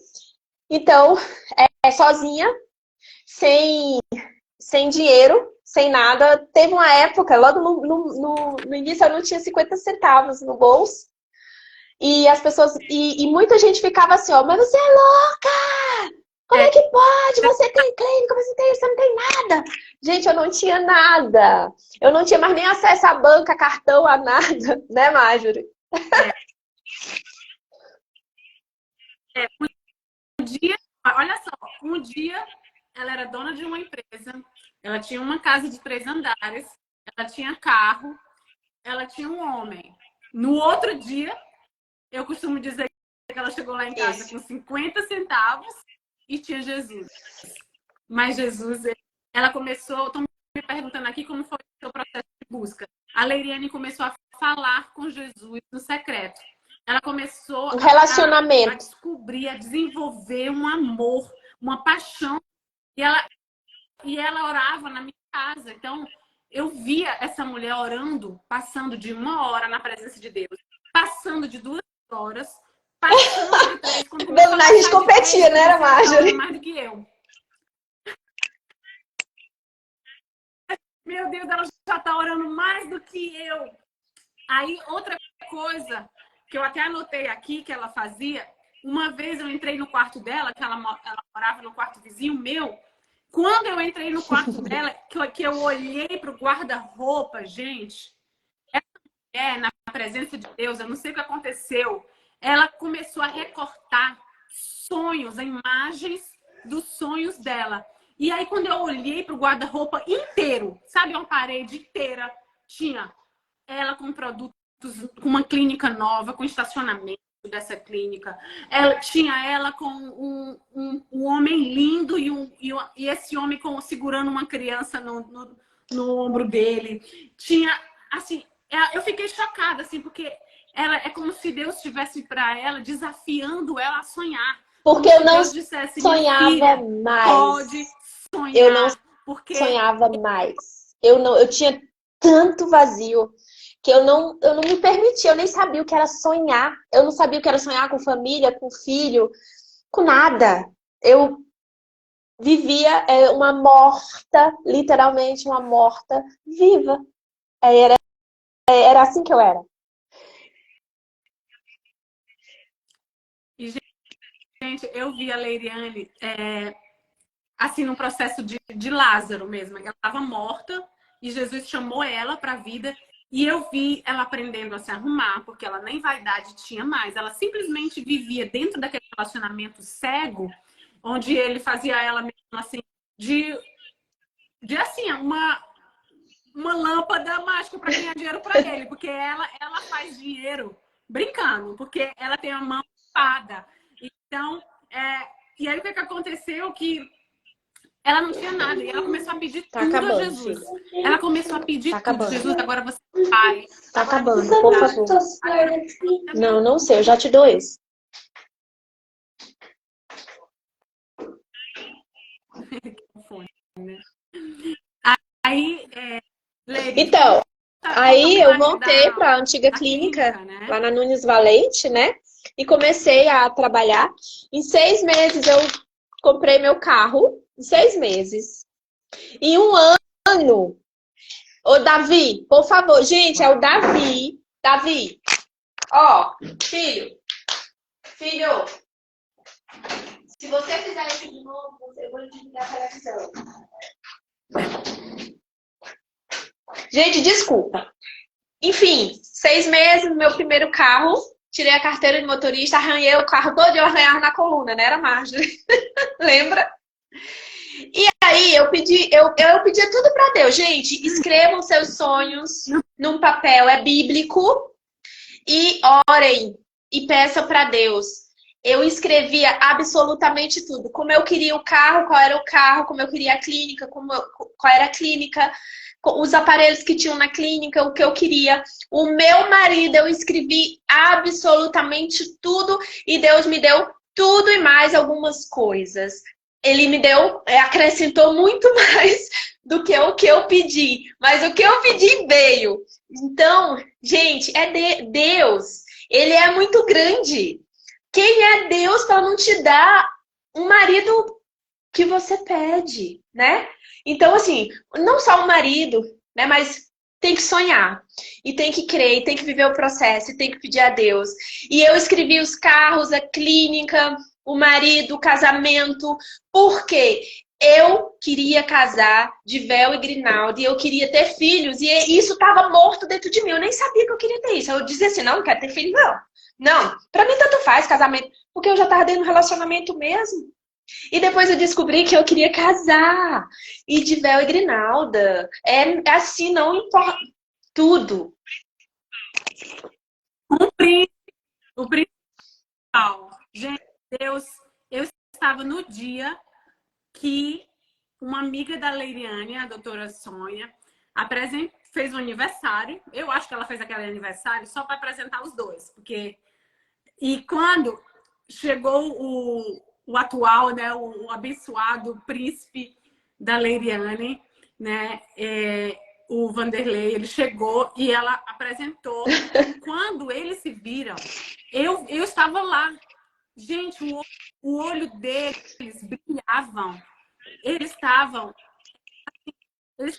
então, sozinha, sem dinheiro, sem nada. Teve uma época, logo no início eu não tinha 50 centavos no bolso. E as pessoas, e muita gente ficava assim, ó, mas você é louca! Como é que pode? Você tem clínica, você não tem nada. Gente, eu não tinha nada. Eu não tinha mais nem acesso à banca, cartão, a nada, né, Marjorie? Um dia, olha só, um dia ela era dona de uma empresa, ela tinha uma casa de 3 andares, ela tinha carro, ela tinha um homem. No outro dia, eu costumo dizer que ela chegou lá em casa com 50 centavos e tinha Jesus. Mas Jesus, ela começou, estão me perguntando aqui como foi o seu processo de busca. A Leiriane começou a falar com Jesus no secreto. Ela começou um relacionamento. a descobrir, a desenvolver um amor, uma paixão. E ela orava na minha casa. Então, eu via essa mulher orando, passando de 1 hora na presença de Deus, passando de 2 horas, passando de 3. Quando a gente competia, né, Marjorie? Mais do que eu. Meu Deus, ela já está orando mais do que eu. Aí, outra coisa que eu até anotei aqui que ela fazia, uma vez eu entrei no quarto dela, que ela morava no quarto vizinho meu. Quando eu entrei no quarto dela, que eu olhei para o guarda-roupa, gente, essa mulher, na presença de Deus, eu não sei o que aconteceu, ela começou a recortar sonhos, imagens dos sonhos dela. E aí, quando eu olhei para o guarda-roupa inteiro, sabe, uma parede inteira, tinha ela com produtos, com uma clínica nova, com estacionamento dessa clínica. Tinha ela com um homem lindo e esse homem segurando uma criança no ombro dele. Tinha, assim, eu fiquei chocada, assim, porque ela é como se Deus estivesse para ela, desafiando ela a sonhar. Porque Como eu se não Deus dissesse, minha sonhava filha, pode mais. Eu não sonhar. Porque sonhava mais. Eu tinha tanto vazio que eu não me permitia, eu nem sabia o que era sonhar. Eu não sabia o que era sonhar com família, com filho, com nada. Eu vivia uma morta, literalmente uma morta viva. Era assim que eu era. e, gente, eu vi a Leiriane assim, num processo de Lázaro mesmo. Ela estava morta e Jesus chamou ela para a vida. E eu vi ela aprendendo a se arrumar, porque ela nem vaidade tinha mais. Ela simplesmente vivia dentro daquele relacionamento cego, onde ele fazia ela mesmo assim, de assim, uma lâmpada mágica para ganhar dinheiro para ele, porque ela faz dinheiro brincando, porque ela tem a mão ocupada. Então, e aí o que aconteceu? Que ela não tinha nada e ela começou a pedir Tá tudo a acabando, Jesus. filha. Ela começou a Tá pedir tudo. acabando. Jesus, agora você é pai. Tá Agora você acabando, é por pai. favor. Agora você é Não, meu. não sei, eu já te dou esse. Aí, Leire, Então, conta aí eu mais voltei para a antiga da clínica, clínica, né? lá na Nunes Valente, né? E comecei a trabalhar. Em 6 meses eu comprei meu carro. Em 6 meses. Em um ano. Ô, Davi, por favor. Gente, é o Davi. Davi. Ó, filho. Filho. Se você fizer isso de novo, eu vou desligar a televisão. Gente, desculpa. Enfim, 6 meses no meu primeiro carro. Tirei a carteira de motorista, arranhei o carro todo, eu arranhava na coluna, né? Era Marjorie. Lembra? E aí eu pedia tudo para Deus. Gente, escrevam seus sonhos num papel, é bíblico, e orem e peçam para Deus. Eu escrevia absolutamente tudo. Como eu queria o carro, qual era o carro, como eu queria a clínica, qual era a clínica, os aparelhos que tinham na clínica, o que eu queria. O meu marido, eu escrevi absolutamente tudo e Deus me deu tudo e mais algumas coisas. Ele me deu, acrescentou muito mais do que o que eu pedi. Mas o que eu pedi veio. Então, gente, Deus. Ele é muito grande. Quem é Deus para não te dar um marido que você pede, né? Então, assim, não só o marido, né? Mas tem que sonhar. E tem que crer, e tem que viver o processo, e tem que pedir a Deus. E eu escrevi os carros, a clínica, o marido, o casamento. Por quê? Eu queria casar de véu e grinalda, e eu queria ter filhos, e isso estava morto dentro de mim. Eu nem sabia que eu queria ter isso. Eu dizia assim, não quero ter filho, não. Não, pra mim tanto faz casamento, porque eu já tava dentro do relacionamento mesmo. E depois eu descobri que eu queria casar. E de véu e grinalda. É assim, não importa tudo. O principal. Gente, Deus, eu estava no dia que uma amiga da Leiriane, a doutora Sônia, fez um aniversário. Eu acho que ela fez aquele aniversário só para apresentar os dois. E quando chegou o atual, né, o abençoado príncipe da Leiriane, né, o Vanderlei, ele chegou e ela apresentou. Quando eles se viram, eu estava lá. Gente, o olho deles brilhavam. Eles se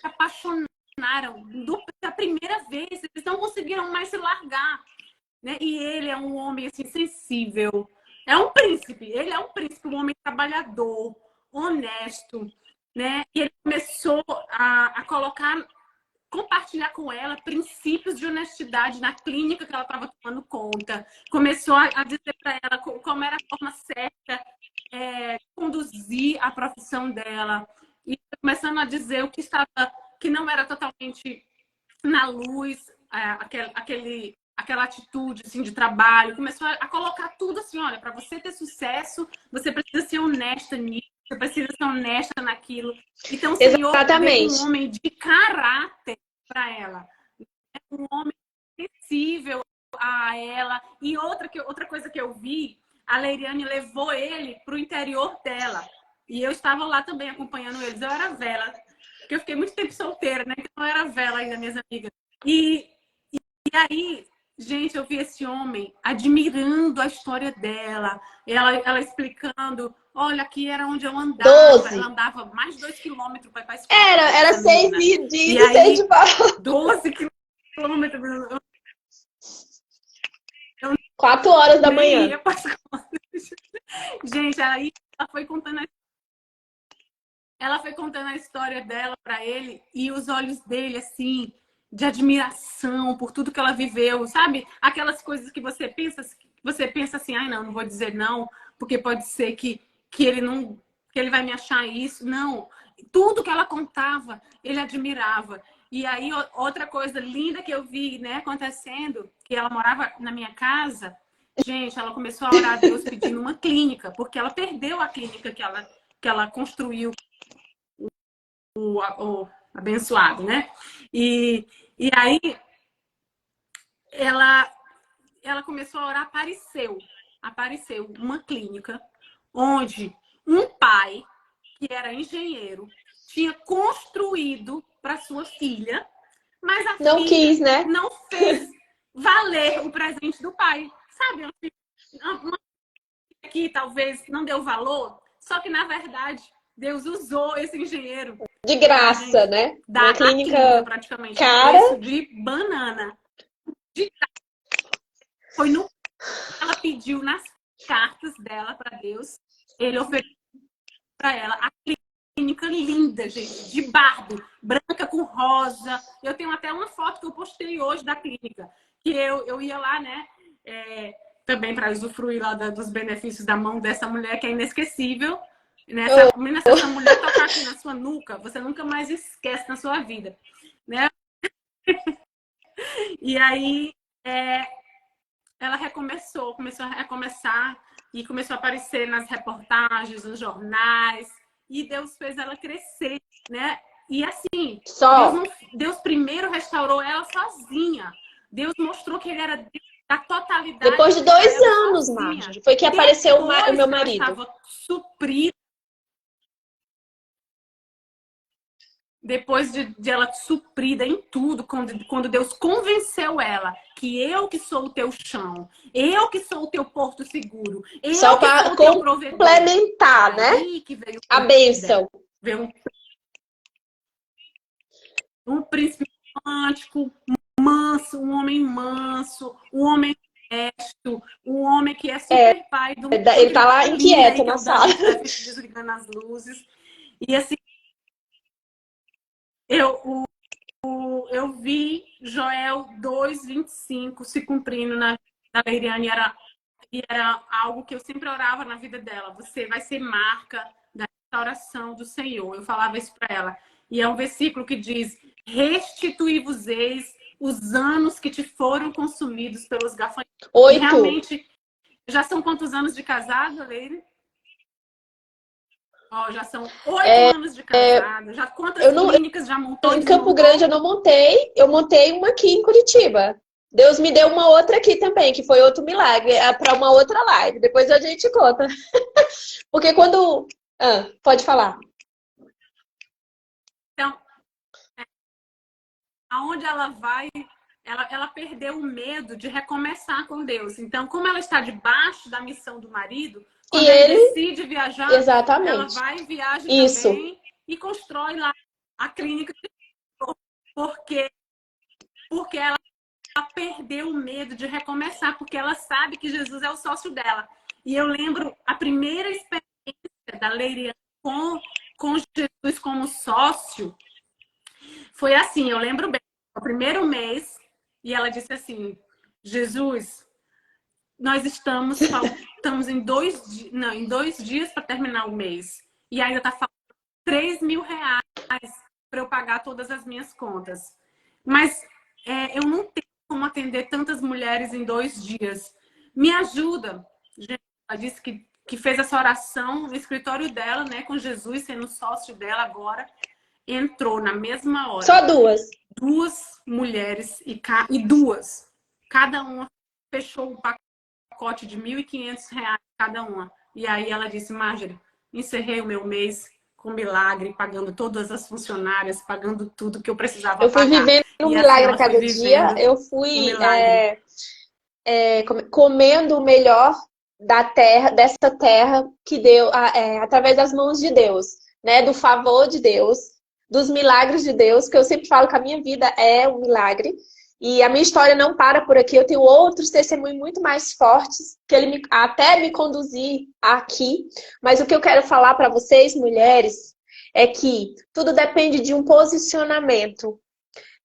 apaixonaram da primeira vez. Eles não conseguiram mais se largar. Né? E ele é um homem assim, sensível. É um príncipe. Ele é um príncipe, um homem trabalhador, honesto. Né? E ele começou a compartilhar com ela princípios de honestidade na clínica que ela estava tomando conta. Começou a dizer para ela como era a forma certa de conduzir a profissão dela. E começando a dizer o que não era totalmente na luz, aquela atitude assim, de trabalho. Começou a colocar tudo assim, olha, para você ter sucesso, você precisa ser honesta nisso, você precisa ser honesta naquilo. Então o Senhor deu um Exatamente. homem de caráter para ela. Um homem sensível a ela. E outra coisa que eu vi, a Leiriane levou ele para o interior dela. E eu estava lá também acompanhando eles. Eu era vela, porque eu fiquei muito tempo solteira, né? Então eu era vela ainda, minhas amigas. E aí, gente, eu vi esse homem admirando a história dela. Ela explicando, olha, aqui era onde eu andava. 12. Ela andava mais de 2 quilômetros para ir para a escola. Era 6 de E ida e 6 de aí, volta. 12 quilômetros. 4 horas da Nem manhã. ia pra escola. Gente, aí ela foi contando a história dela para ele e os olhos dele, assim, de admiração por tudo que ela viveu, sabe? Aquelas coisas que você pensa assim, ai, não vou dizer não, porque pode ser que ele não, que ele vai me achar isso. Não, tudo que ela contava, ele admirava. E aí, outra coisa linda que eu vi, né, acontecendo, que ela morava na minha casa, gente, ela começou a orar a Deus pedindo uma clínica, porque ela perdeu a clínica que ela construiu, o abençoado, né? E aí ela começou a orar, apareceu uma clínica onde um pai que era engenheiro tinha construído para sua filha, mas a Não filha quis, né? não fez valer o presente do pai. Sabe, uma que talvez não deu valor, só que na verdade Deus usou esse engenheiro De pra graça, gente né? dar Uma a clínica clínica praticamente no cara. preço de banana. Foi no ela pediu nas cartas dela para Deus, ele ofereceu para ela a clínica linda, gente, de barro, branca com rosa. Eu tenho até uma foto que eu postei hoje da clínica, que eu ia lá, né? Também para usufruir lá dos benefícios da mão dessa mulher que é inesquecível. Se essa mulher tocar aqui na sua nuca, você nunca mais esquece na sua vida, né? E aí ela começou a recomeçar e começou a aparecer nas reportagens, nos jornais, e Deus fez ela crescer, né? E assim, Deus primeiro restaurou ela sozinha. Deus mostrou que ele era Deus da totalidade. Depois de 2 anos, Marjorie, foi que apareceu o meu marido. Ela estava suprida. Depois de ela suprida em tudo, quando Deus convenceu ela que eu que sou o teu chão, eu que sou o teu porto seguro, eu só que sou o teu provedor. Complementar, né? Que veio a bênção. Veio um príncipe romântico, manso, um homem honesto, um homem que é super pai do mundo. Ele tá lá inquieto na sala. Desligando as luzes. E assim, eu vi Joel 2:25 se cumprindo na Leiriane, e era algo que eu sempre orava na vida dela. Você vai ser marca da restauração do Senhor. Eu falava isso para ela. E é um versículo que diz: restituí-vos-eis os anos que te foram consumidos pelos gafanhotos. 8. E realmente, já são quantos anos de casada, Leire? Já são 8 anos de casada. Já quantas clínicas já montou? Em Campo Grande eu não montei. Eu montei uma aqui em Curitiba. Deus me deu uma outra aqui também, que foi outro milagre, para uma outra live. Depois a gente conta. Porque quando... pode falar. Então, aonde ela vai, ela perdeu o medo de recomeçar com Deus. Então, como ela está debaixo da missão do marido, quando ele decide viajar, exatamente. Ela vai em viagem também e constrói lá a clínica, porque ela perdeu o medo de recomeçar, porque ela sabe que Jesus é o sócio dela. E eu lembro a primeira experiência da Leiriane com Jesus como sócio, foi assim, eu lembro bem, o primeiro mês, e ela disse assim: Jesus, nós estamos em 2 dias para terminar o mês. E ainda está faltando R$3.000 para eu pagar todas as minhas contas. Mas eu não tenho como atender tantas mulheres em 2 dias. Me ajuda. Ela disse que fez essa oração no escritório dela, né, com Jesus sendo sócio dela agora. Entrou na mesma hora. Só 2. 2 mulheres e 2 cada uma fechou o pacote de R$ 1.500 cada uma. E aí ela disse, Marjorie, encerrei o meu mês com milagre, pagando todas as funcionárias, pagando tudo que eu precisava Eu fui pagar. vivendo um E assim milagre a ela foi cada dia, vivendo eu o fui milagre. comendo o melhor da terra, dessa terra que deu através das mãos de Deus, né? Do favor de Deus, dos milagres de Deus, que eu sempre falo que a minha vida é um milagre. E a minha história não para por aqui, eu tenho outros testemunhos muito mais fortes, que ele até me conduzir aqui. Mas o que eu quero falar para vocês, mulheres, é que tudo depende de um posicionamento.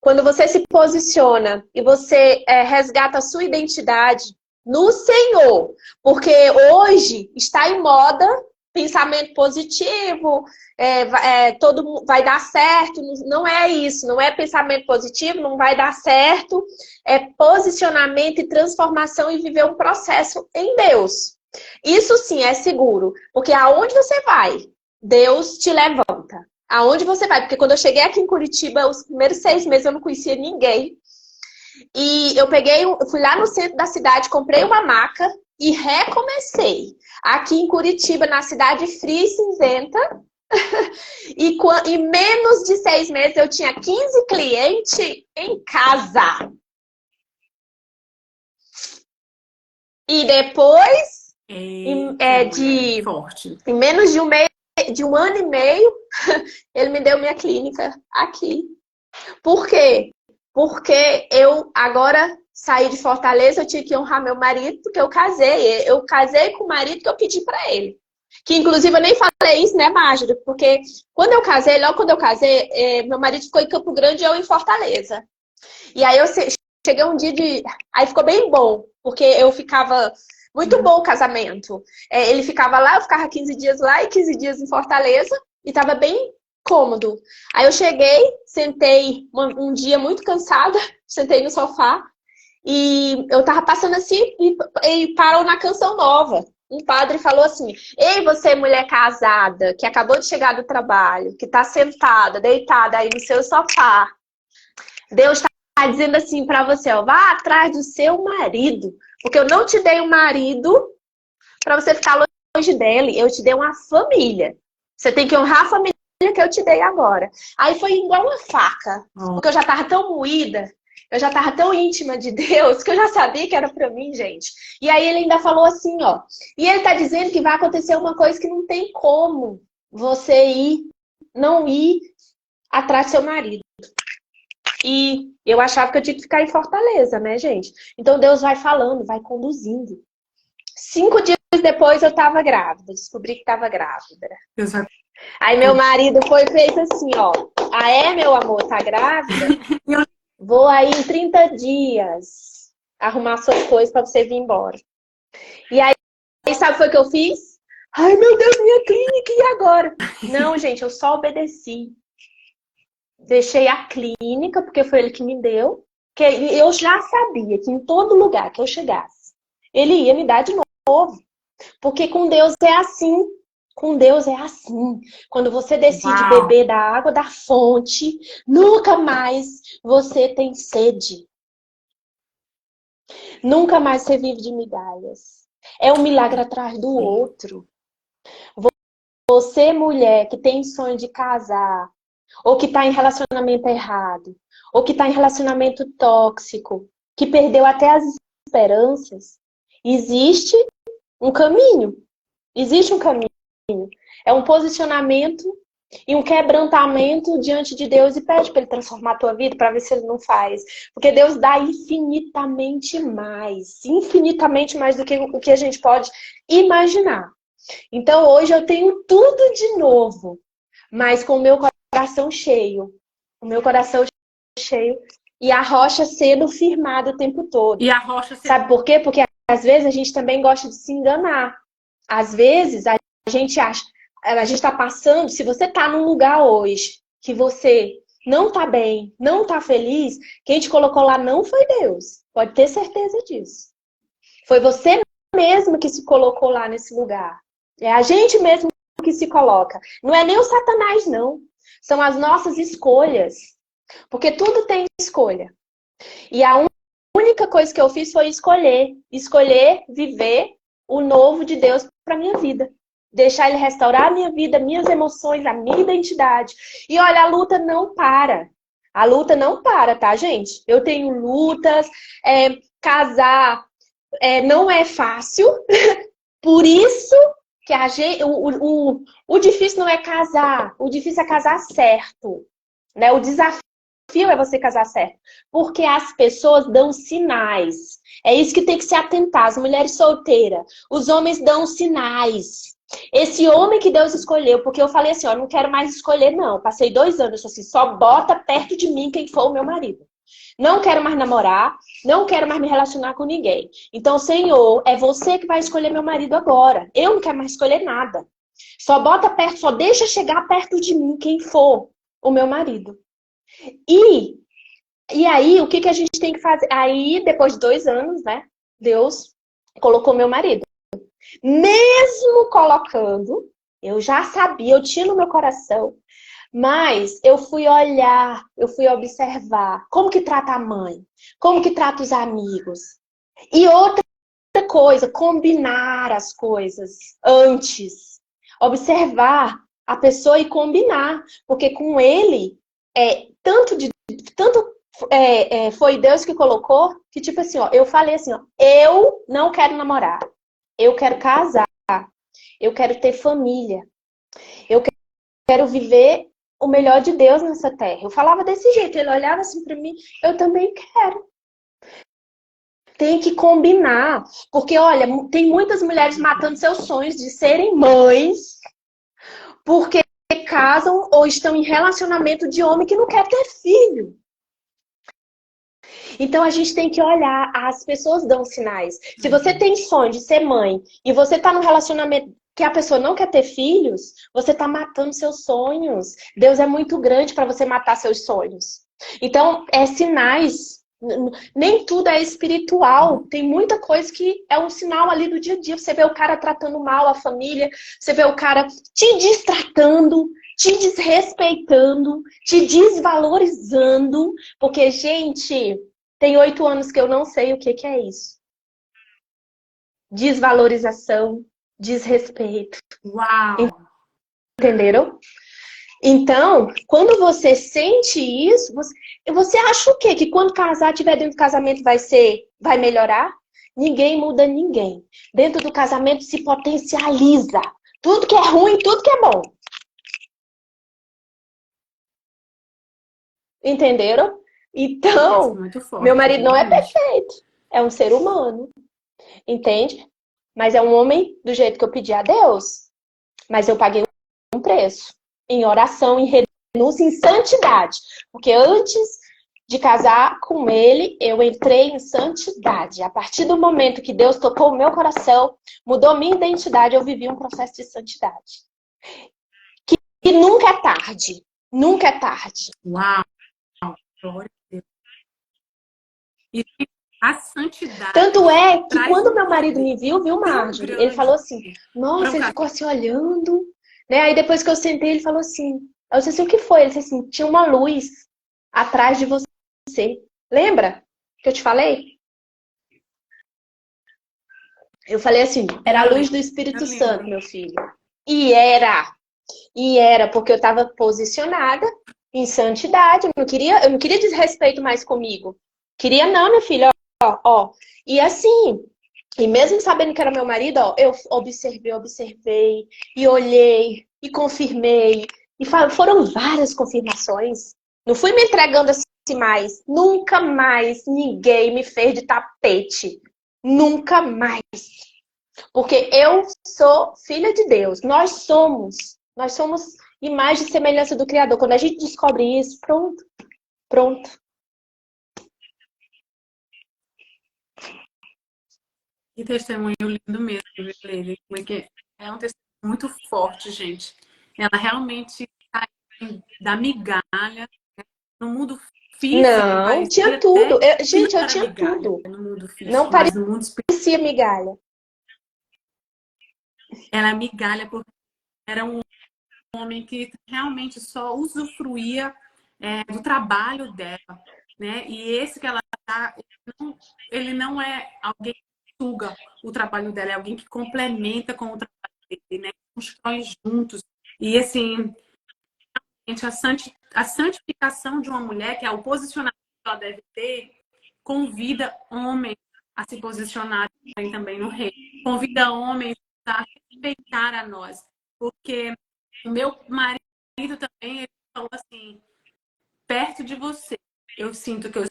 Quando você se posiciona e você resgata a sua identidade no Senhor, porque hoje está em moda pensamento positivo, todo vai dar certo, não é isso, não é pensamento positivo, não vai dar certo, é posicionamento e transformação e viver um processo em Deus. Isso sim é seguro, porque aonde você vai, Deus te levanta. Aonde você vai? Porque quando eu cheguei aqui em Curitiba, os primeiros 6 meses eu não conhecia ninguém. E eu fui lá no centro da cidade, comprei uma maca e recomecei. Aqui em Curitiba, na cidade fria e cinzenta. E em menos de 6 meses eu tinha 15 clientes em casa. E depois, Forte. em menos de um ano e meio, ele me deu minha clínica aqui. Por quê? Porque eu agora saí de Fortaleza, eu tive que honrar meu marido, porque eu casei. Eu casei com o marido que eu pedi para ele. Que inclusive eu nem falei isso, né, Marjorie? Porque logo quando eu casei, meu marido ficou em Campo Grande e eu em Fortaleza. E aí eu cheguei um dia Aí ficou bem bom, porque eu ficava... Muito bom o casamento. Ele ficava lá, eu ficava 15 dias lá e 15 dias em Fortaleza. E tava bem cômodo. Aí eu cheguei, sentei um dia muito cansada, sentei no sofá. E eu tava passando assim e parou na Canção Nova. Um padre falou assim: ei, você mulher casada, que acabou de chegar do trabalho, que tá sentada, deitada aí no seu sofá. Deus tá dizendo assim pra você, ó, vá atrás do seu marido. Porque eu não te dei um marido pra você ficar longe dele. Eu te dei uma família. Você tem que honrar a família que eu te dei agora. Aí foi igual uma faca. Porque eu já tava tão moída. Eu já tava tão íntima de Deus que eu já sabia que era pra mim, gente. E aí ele ainda falou assim, ó. E ele tá dizendo que vai acontecer uma coisa que não tem como você não ir atrás do seu marido. E eu achava que eu tinha que ficar em Fortaleza, né, gente? Então Deus vai falando, vai conduzindo. 5 dias depois eu tava grávida. Descobri que tava grávida. Aí meu marido foi feito assim, ó. Ah, meu amor, tá grávida? Vou aí em 30 dias arrumar suas coisas pra você vir embora. E aí, sabe o que foi que eu fiz? Ai, meu Deus, minha clínica, e agora? Não, gente, eu só obedeci. Deixei a clínica, porque foi ele que me deu. Que eu já sabia que em todo lugar que eu chegasse, ele ia me dar de novo. Porque com Deus é assim. Com Deus é assim. Quando você decide beber da água da fonte, nunca mais você tem sede. Nunca mais você vive de migalhas. É um milagre atrás do outro. Você, mulher, que tem sonho de casar, ou que está em relacionamento errado, ou que está em relacionamento tóxico, que perdeu até as esperanças, existe um caminho. Existe um caminho. É um posicionamento e um quebrantamento diante de Deus e pede para ele transformar a tua vida para ver se ele não faz. Porque Deus dá infinitamente mais do que o que a gente pode imaginar. Então hoje eu tenho tudo de novo, mas com o meu coração cheio. O meu coração cheio e a rocha sendo firmada o tempo todo. E a rocha sendo... Sabe por quê? Porque às vezes a gente também gosta de se enganar. Às vezes a gente acha, a gente está passando, se você está num lugar hoje que você não está bem, não está feliz, quem te colocou lá não foi Deus. Pode ter certeza disso. Foi você mesmo que se colocou lá nesse lugar. É a gente mesmo que se coloca. Não é nem o Satanás, não. São as nossas escolhas. Porque tudo tem escolha. E a única única coisa que eu fiz foi escolher viver o novo de Deus para minha vida. Deixar ele restaurar a minha vida, minhas emoções, a minha identidade. E olha, a luta não para. A luta não para, tá, gente? Eu tenho lutas, casar não é fácil, por isso que o difícil não é casar, o difícil é casar certo, né? O desafio é você casar certo, porque as pessoas dão sinais. É isso que tem que se atentar, as mulheres solteiras, os homens dão sinais. Esse homem que Deus escolheu, porque eu falei assim, ó, não quero mais escolher não, passei 2 anos, assim, só bota perto de mim quem for o meu marido. Não quero mais namorar, não quero mais me relacionar com ninguém. Então, Senhor, é você que vai escolher meu marido agora. Eu não quero mais escolher nada. Só bota perto, só deixa chegar perto de mim quem for o meu marido. E aí, o que a gente tem que fazer? Aí, depois de 2 anos, né? Deus colocou meu marido. Mesmo colocando, eu já sabia, eu tinha no meu coração. Mas eu fui olhar, eu fui observar como que trata a mãe, como que trata os amigos. E outra coisa, combinar as coisas antes. Observar a pessoa e combinar. Porque com ele, foi Deus que colocou, que tipo assim, ó, eu falei assim, ó, eu não quero namorar, eu quero casar, eu quero ter família, eu quero viver o melhor de Deus nessa terra. Eu falava desse jeito, ele olhava assim pra mim, eu também quero. Tem que combinar, porque olha, tem muitas mulheres matando seus sonhos de serem mães, porque casam ou estão em relacionamento de homem que não quer ter filho. Então a gente tem que olhar, as pessoas dão sinais. Se você tem sonho de ser mãe e você tá num relacionamento que a pessoa não quer ter filhos, você tá matando seus sonhos. Deus é muito grande para você matar seus sonhos. Então, sinais. Nem tudo é espiritual. Tem muita coisa que é um sinal ali do dia a dia. Você vê o cara tratando mal a família, você vê o cara te destratando, te desrespeitando, te desvalorizando. Porque, gente, tem 8 anos que eu não sei o que é isso. Desvalorização, desrespeito. Uau! Entenderam? Então, quando você sente isso, você acha o quê? Que quando casar, tiver dentro do casamento, vai melhorar? Ninguém muda ninguém. Dentro do casamento se potencializa. Tudo que é ruim, tudo que é bom. Entenderam? Então, muito forte, meu marido não é realmente. perfeito. É um ser humano. Entende? Mas é um homem do jeito que eu pedi a Deus. Mas eu paguei um preço. Em oração, em renúncia, em santidade. Porque antes de casar com ele, eu entrei em santidade. A partir do momento que Deus tocou o meu coração, mudou minha identidade, eu vivi um processo de santidade. Que nunca é tarde. Nunca é tarde. Uau! Glória a Deus. E a santidade. Tanto é que quando meu marido me viu, Marjorie, ele falou assim, nossa, ele ficou assim olhando, né? Aí depois que eu sentei, ele falou assim, eu disse assim, o que foi? Ele disse assim, tinha uma luz atrás de você. Lembra que eu te falei? Eu falei assim, era a luz do Espírito Santo, meu filho. E era, porque eu estava posicionada em santidade. Eu não queria desrespeito mais comigo. Queria não, meu filho, ó. E assim, e mesmo sabendo que era meu marido, ó, eu observei, e olhei, e confirmei. E foram várias confirmações. Não fui me entregando assim mais. Nunca mais ninguém me fez de tapete. Nunca mais. Porque eu sou filha de Deus. Nós somos imagem e semelhança do Criador. Quando a gente descobre isso, pronto. Que testemunho lindo mesmo, Lele. É um testemunho muito forte, gente. Ela realmente sai da migalha, né? No mundo físico. Não, tinha tudo. Gente, eu tinha tudo. No mundo físico, não mas no mundo parecia migalha. Ela é migalha porque era um homem que realmente só usufruía do trabalho dela. né? E esse que ela tá, ele não é alguém que suga o trabalho dela, é alguém que complementa com o trabalho dele, né? Constrói juntos. E assim, a santificação de uma mulher, que é o posicionamento que ela deve ter, convida homens a se posicionarem também no reino. Convida homens a respeitar a nós. Porque o meu marido também ele falou assim, perto de você, eu sinto que eu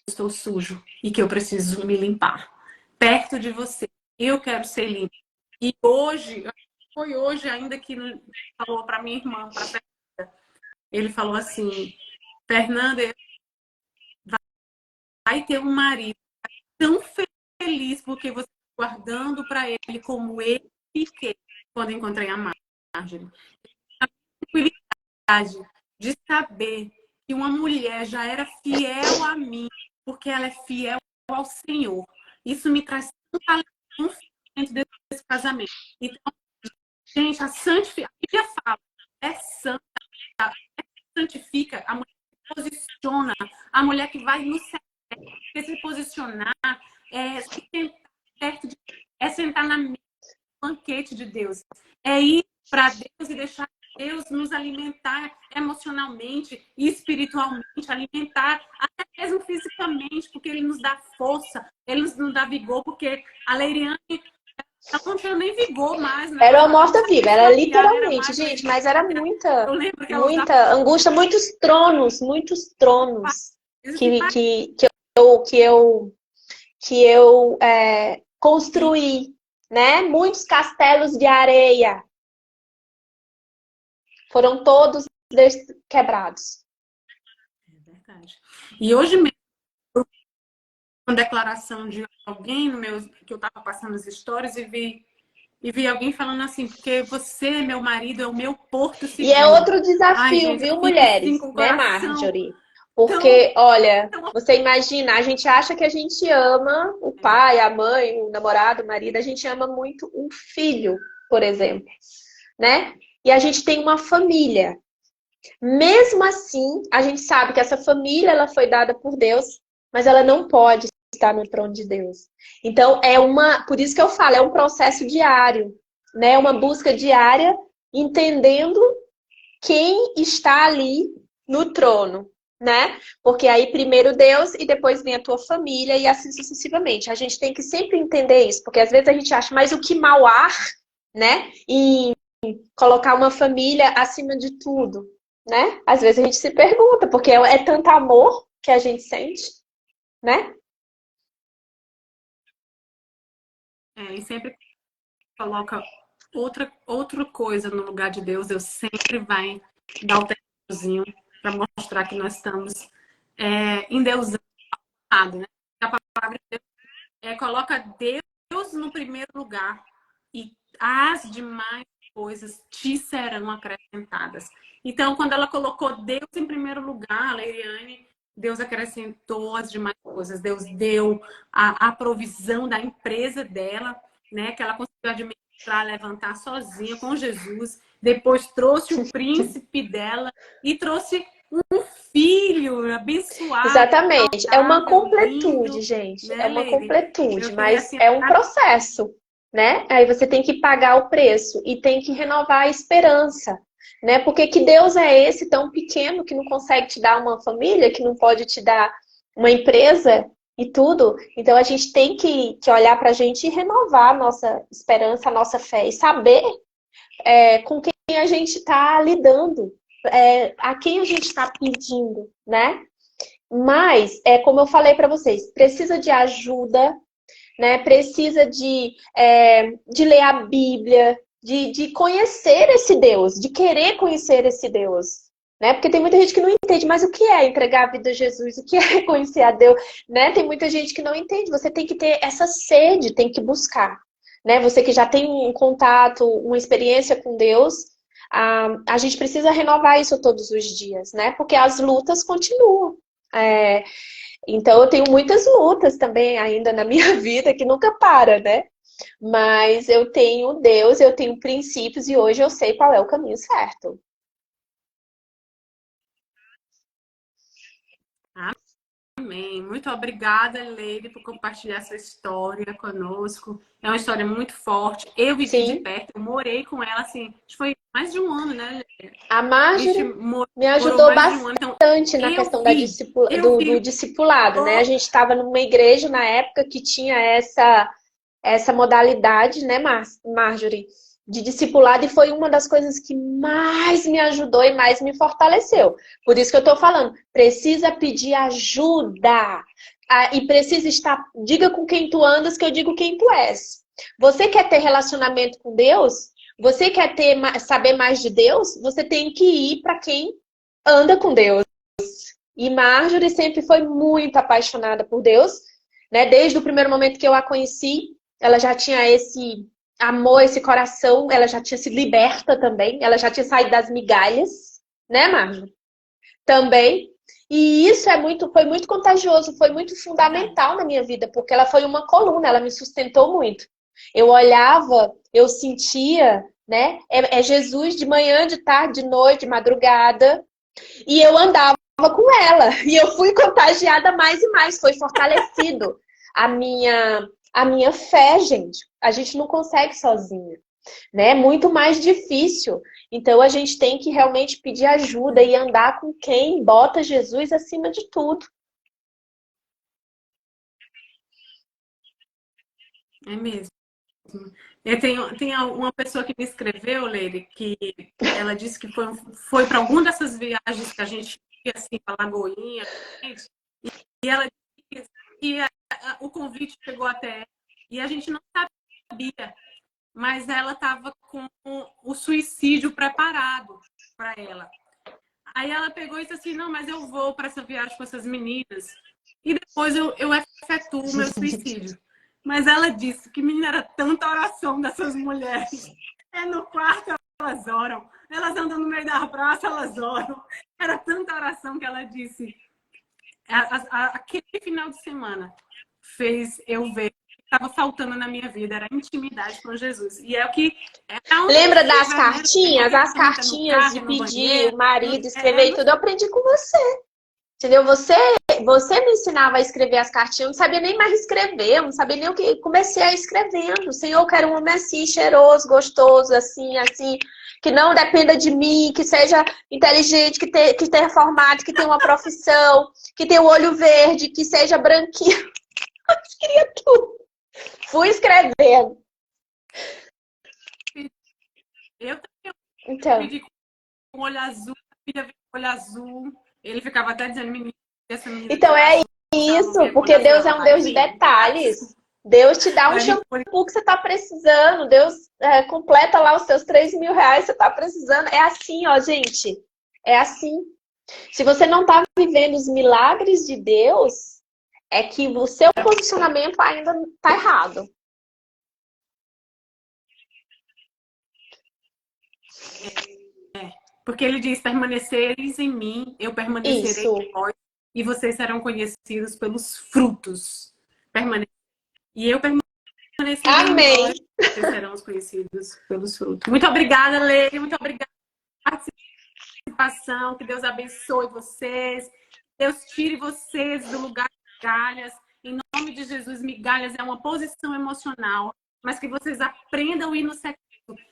estou sujo e que eu preciso me limpar. Perto de você, eu quero ser limpo. E hoje, foi hoje ainda que falou para minha irmã, para ele falou assim, Fernanda, vai ter um marido tão feliz porque você está guardando para ele como ele quer quando encontrei a Marjorie. A tranquilidade de saber que uma mulher já era fiel a mim porque ela é fiel ao Senhor. Isso me traz tanta alegria desse casamento. Então, gente, a santificação, a Bíblia fala, é santa, santifica, a mulher que posiciona, a mulher que vai no céu, se posicionar, se sentar perto de, sentar na mesa do banquete de Deus, é ir para Deus e deixar Deus nos alimentar emocionalmente e espiritualmente, alimentar até mesmo fisicamente, porque Ele nos dá força, Ele nos dá vigor, porque a Leiriane ela não tinha nem vigor mais, né? Era uma morta-viva, era literalmente, era gente, mas era eu lembro que ela muita angústia, muitos tronos que eu construí, né? Muitos castelos de areia foram todos quebrados. É verdade. E hoje mesmo, uma declaração de alguém no meu, que eu estava passando as histórias e vi alguém falando assim, porque você, meu marido, é o meu porto seguro. E é outro desafio, ai, gente, viu, mulheres? assim, né, Marjorie? Porque, olha, você imagina, a gente acha que a gente ama o pai, a mãe, o namorado, o marido, a gente ama muito um filho, por exemplo, né? E a gente tem uma família. Mesmo assim, a gente sabe que essa família ela foi dada por Deus, mas ela não pode estar no trono de Deus. Então, por isso que eu falo, é um processo diário, né? Uma busca diária, entendendo quem está ali no trono, né? Porque aí primeiro Deus e depois vem a tua família e assim sucessivamente. A gente tem que sempre entender isso, porque às vezes a gente acha, mas o que mal há, né? E colocar uma família acima de tudo, né? Às vezes a gente se pergunta, porque é tanto amor que a gente sente, né? E sempre coloca outra coisa no lugar de Deus, Deus sempre vai dar o tempinhozinho para mostrar que nós estamos endeusando, né? A palavra de Deus coloca Deus no primeiro lugar e as demais coisas te serão acrescentadas. Então, quando ela colocou Deus em primeiro lugar, a Leiriane, Deus acrescentou as demais coisas. Deus deu a provisão da empresa dela, né? Que ela conseguiu administrar, levantar sozinha com Jesus. Depois trouxe o príncipe dela e trouxe um filho abençoado. Exatamente. É uma completude, lindo, gente. né, É uma Leire? completude, mas é um processo, né? Aí você tem que pagar o preço e tem que renovar a esperança, né? Porque que Deus é esse tão pequeno que não consegue te dar uma família, que não pode te dar uma empresa e tudo? Então a gente tem que olhar pra gente e renovar a nossa esperança, a nossa fé e saber com quem a gente está lidando, a quem a gente está pedindo, né? Mas, como eu falei para vocês, precisa de ajuda, né? Precisa de ler a Bíblia, de conhecer esse Deus, de querer conhecer esse Deus. Né? Porque tem muita gente que não entende, mas o que é entregar a vida a Jesus? O que é conhecer a Deus? Né? Tem muita gente que não entende. Você tem que ter essa sede, tem que buscar. Né? Você que já tem um contato, uma experiência com Deus, a gente precisa renovar isso todos os dias, né? Porque as lutas continuam. Então eu tenho muitas lutas também ainda na minha vida que nunca para, né? Mas eu tenho Deus, eu tenho princípios e hoje eu sei qual é o caminho certo. Amém. Muito obrigada, Leire, por compartilhar sua história conosco. É uma história muito forte. Eu vivi de Sim, perto, eu morei com ela, assim, acho que foi mais de um ano, né? a A gente Marjorie me morou ajudou mais de um ano. Então, bastante na questão eu do vi. discipulado, né? A gente estava numa igreja na época que tinha essa modalidade, né, Marjorie, de discipulado, e foi uma das coisas que mais me ajudou e mais me fortaleceu. Por isso que eu tô falando, precisa pedir ajuda. E precisa estar, diga com quem tu andas, que eu digo quem tu és. Você quer ter relacionamento com Deus? Você quer saber mais de Deus? Você tem que ir para quem anda com Deus. E Marjorie sempre foi muito apaixonada por Deus, né? Desde o primeiro momento que eu a conheci, ela já tinha esse amor, esse coração, ela já tinha se liberta também, ela já tinha saído das migalhas, né, Marjorie? Também. E isso foi muito contagioso, foi muito Verdade. fundamental na minha vida, porque ela foi uma coluna, ela me sustentou muito. Eu olhava, eu sentia, né? É Jesus de manhã, de tarde, de noite, de madrugada, e eu andava com ela. E eu fui contagiada mais e mais. Foi fortalecido a minha fé, gente. A gente não consegue sozinha, né? É muito mais difícil. Então a gente tem que realmente pedir ajuda e andar com quem bota Jesus acima de tudo. É mesmo. Tem uma pessoa que me escreveu, Leire, que ela disse que foi para alguma dessas viagens que a gente ia assim, para Lagoinha, gente, e ela disse que o convite chegou até ela, e a gente não sabia, mas ela estava com o suicídio preparado para ela. Aí ela pegou e disse assim, não, mas eu vou para essa viagem com essas meninas e depois eu efetuo o meu suicídio. Mas ela disse que, menina, era tanta oração dessas mulheres. É no quarto elas oram, elas andam no meio da praça, elas oram. Era tanta oração que ela disse. Aquele final de semana fez eu ver que estava faltando na minha vida, era intimidade com Jesus. E é o que é onde Lembra das estiver, né? Em cartinhas? qualquer As canto, é no cartinhas carro, de é no pedir banheiro, o marido é escrever e no tudo, eu aprendi com você. Entendeu? Você me ensinava a escrever as cartinhas, eu não sabia nem mais escrever, eu não sabia nem o que. Comecei a escrevendo. Senhor, eu quero um homem assim, cheiroso, gostoso, assim, assim, que não dependa de mim, que seja inteligente, que tenha formato, que tenha uma profissão, que tenha o olho verde, que seja branquinho. Eu queria tudo. Fui escrevendo. Eu também Então, pedi com olho azul, a filha veio com olho azul. Ele ficava até dizendo, menina, essa menina tem então olho é azul. Se ela não isso, vier com olho porque azul, Deus é ela um vai Deus de vir. Mas, detalhes. Deus te dá um mas shampoo que você está precisando. Deus completa lá os seus 3.000 reais que você está precisando. É assim, ó, gente. É assim. Se você não está vivendo os milagres de Deus, é que o seu posicionamento ainda está errado. porque ele diz, permanecereis em mim, eu permanecerei Isso. em vós, e vocês serão conhecidos pelos frutos. E eu permanecerei em Amém. vós, vocês serão conhecidos pelos frutos. Muito obrigada, Leire. Muito obrigada pela participação. Que Deus abençoe vocês. Deus tire vocês do lugar de migalhas. Em nome de Jesus, migalhas é uma posição emocional, mas que vocês aprendam a ir no secreto.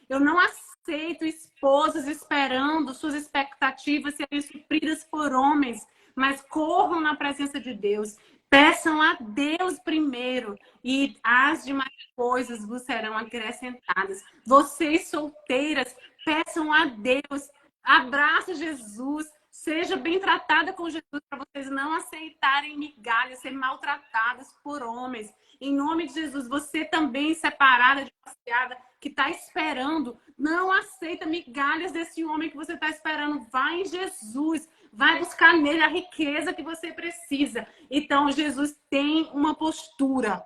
Eu não aceito esposas esperando suas expectativas serem supridas por homens, mas corram na presença de Deus. Peçam a Deus primeiro e as demais coisas vos serão acrescentadas. Vocês solteiras, peçam a Deus. Abraça Jesus. Seja bem tratada com Jesus para vocês não aceitarem migalhas, ser maltratadas por homens. Em nome de Jesus, você também separada, divorciada, que está esperando, não aceita migalhas desse homem que você está esperando. Vai em Jesus, vai buscar nele a riqueza que você precisa. Então, Jesus tem uma postura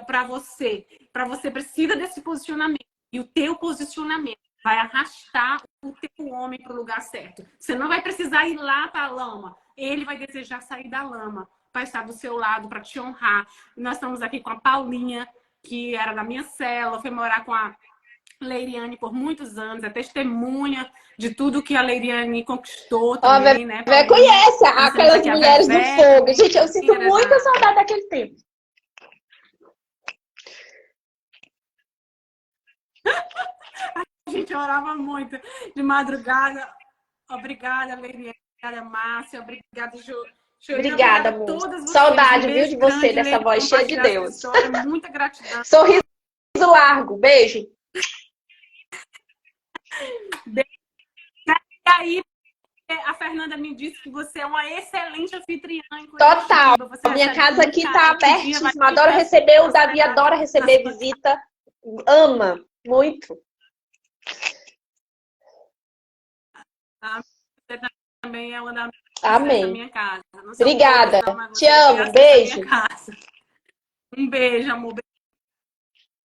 para você. Para você precisa desse posicionamento. E o teu posicionamento vai arrastar o teu homem para o lugar certo. Você não vai precisar ir lá para a lama. Ele vai desejar sair da lama para estar do seu lado, para te honrar. Nós estamos aqui com a Paulinha, que era da minha cela, foi morar com a Leiriane por muitos anos, é testemunha de tudo que a Leiriane conquistou Ó, também, né? Vé conhece aquelas aqui a mulheres do Vevé fogo. também, Gente, eu sinto era muita saudade daquele tempo. A gente orava muito de madrugada. Obrigada, Leiriane. Obrigada, Márcia. Obrigada, Jurina. Obrigada, Obrigada a amor. todas vocês. Saudade, Um viu, beijo de você, grande, dessa Leiriane, voz cheia de compartilhar sua Deus. história. Muita gratidão. Sorriso largo. Beijo. E aí, a Fernanda me disse que você é uma excelente anfitriã em Total. Curitiba. Você Minha recebe casa muito aqui tá carinho. Um dia vai abertíssima. ter Adoro festa receber. O de Davi adora hospedagem na receber sua visita. Ama. Muito. casa. Você também é uma das dessa Amém. minha casa. Não são Obrigada. todas, não, mas Te você é amo. dessa minha Beijo. casa. Um beijo, amor.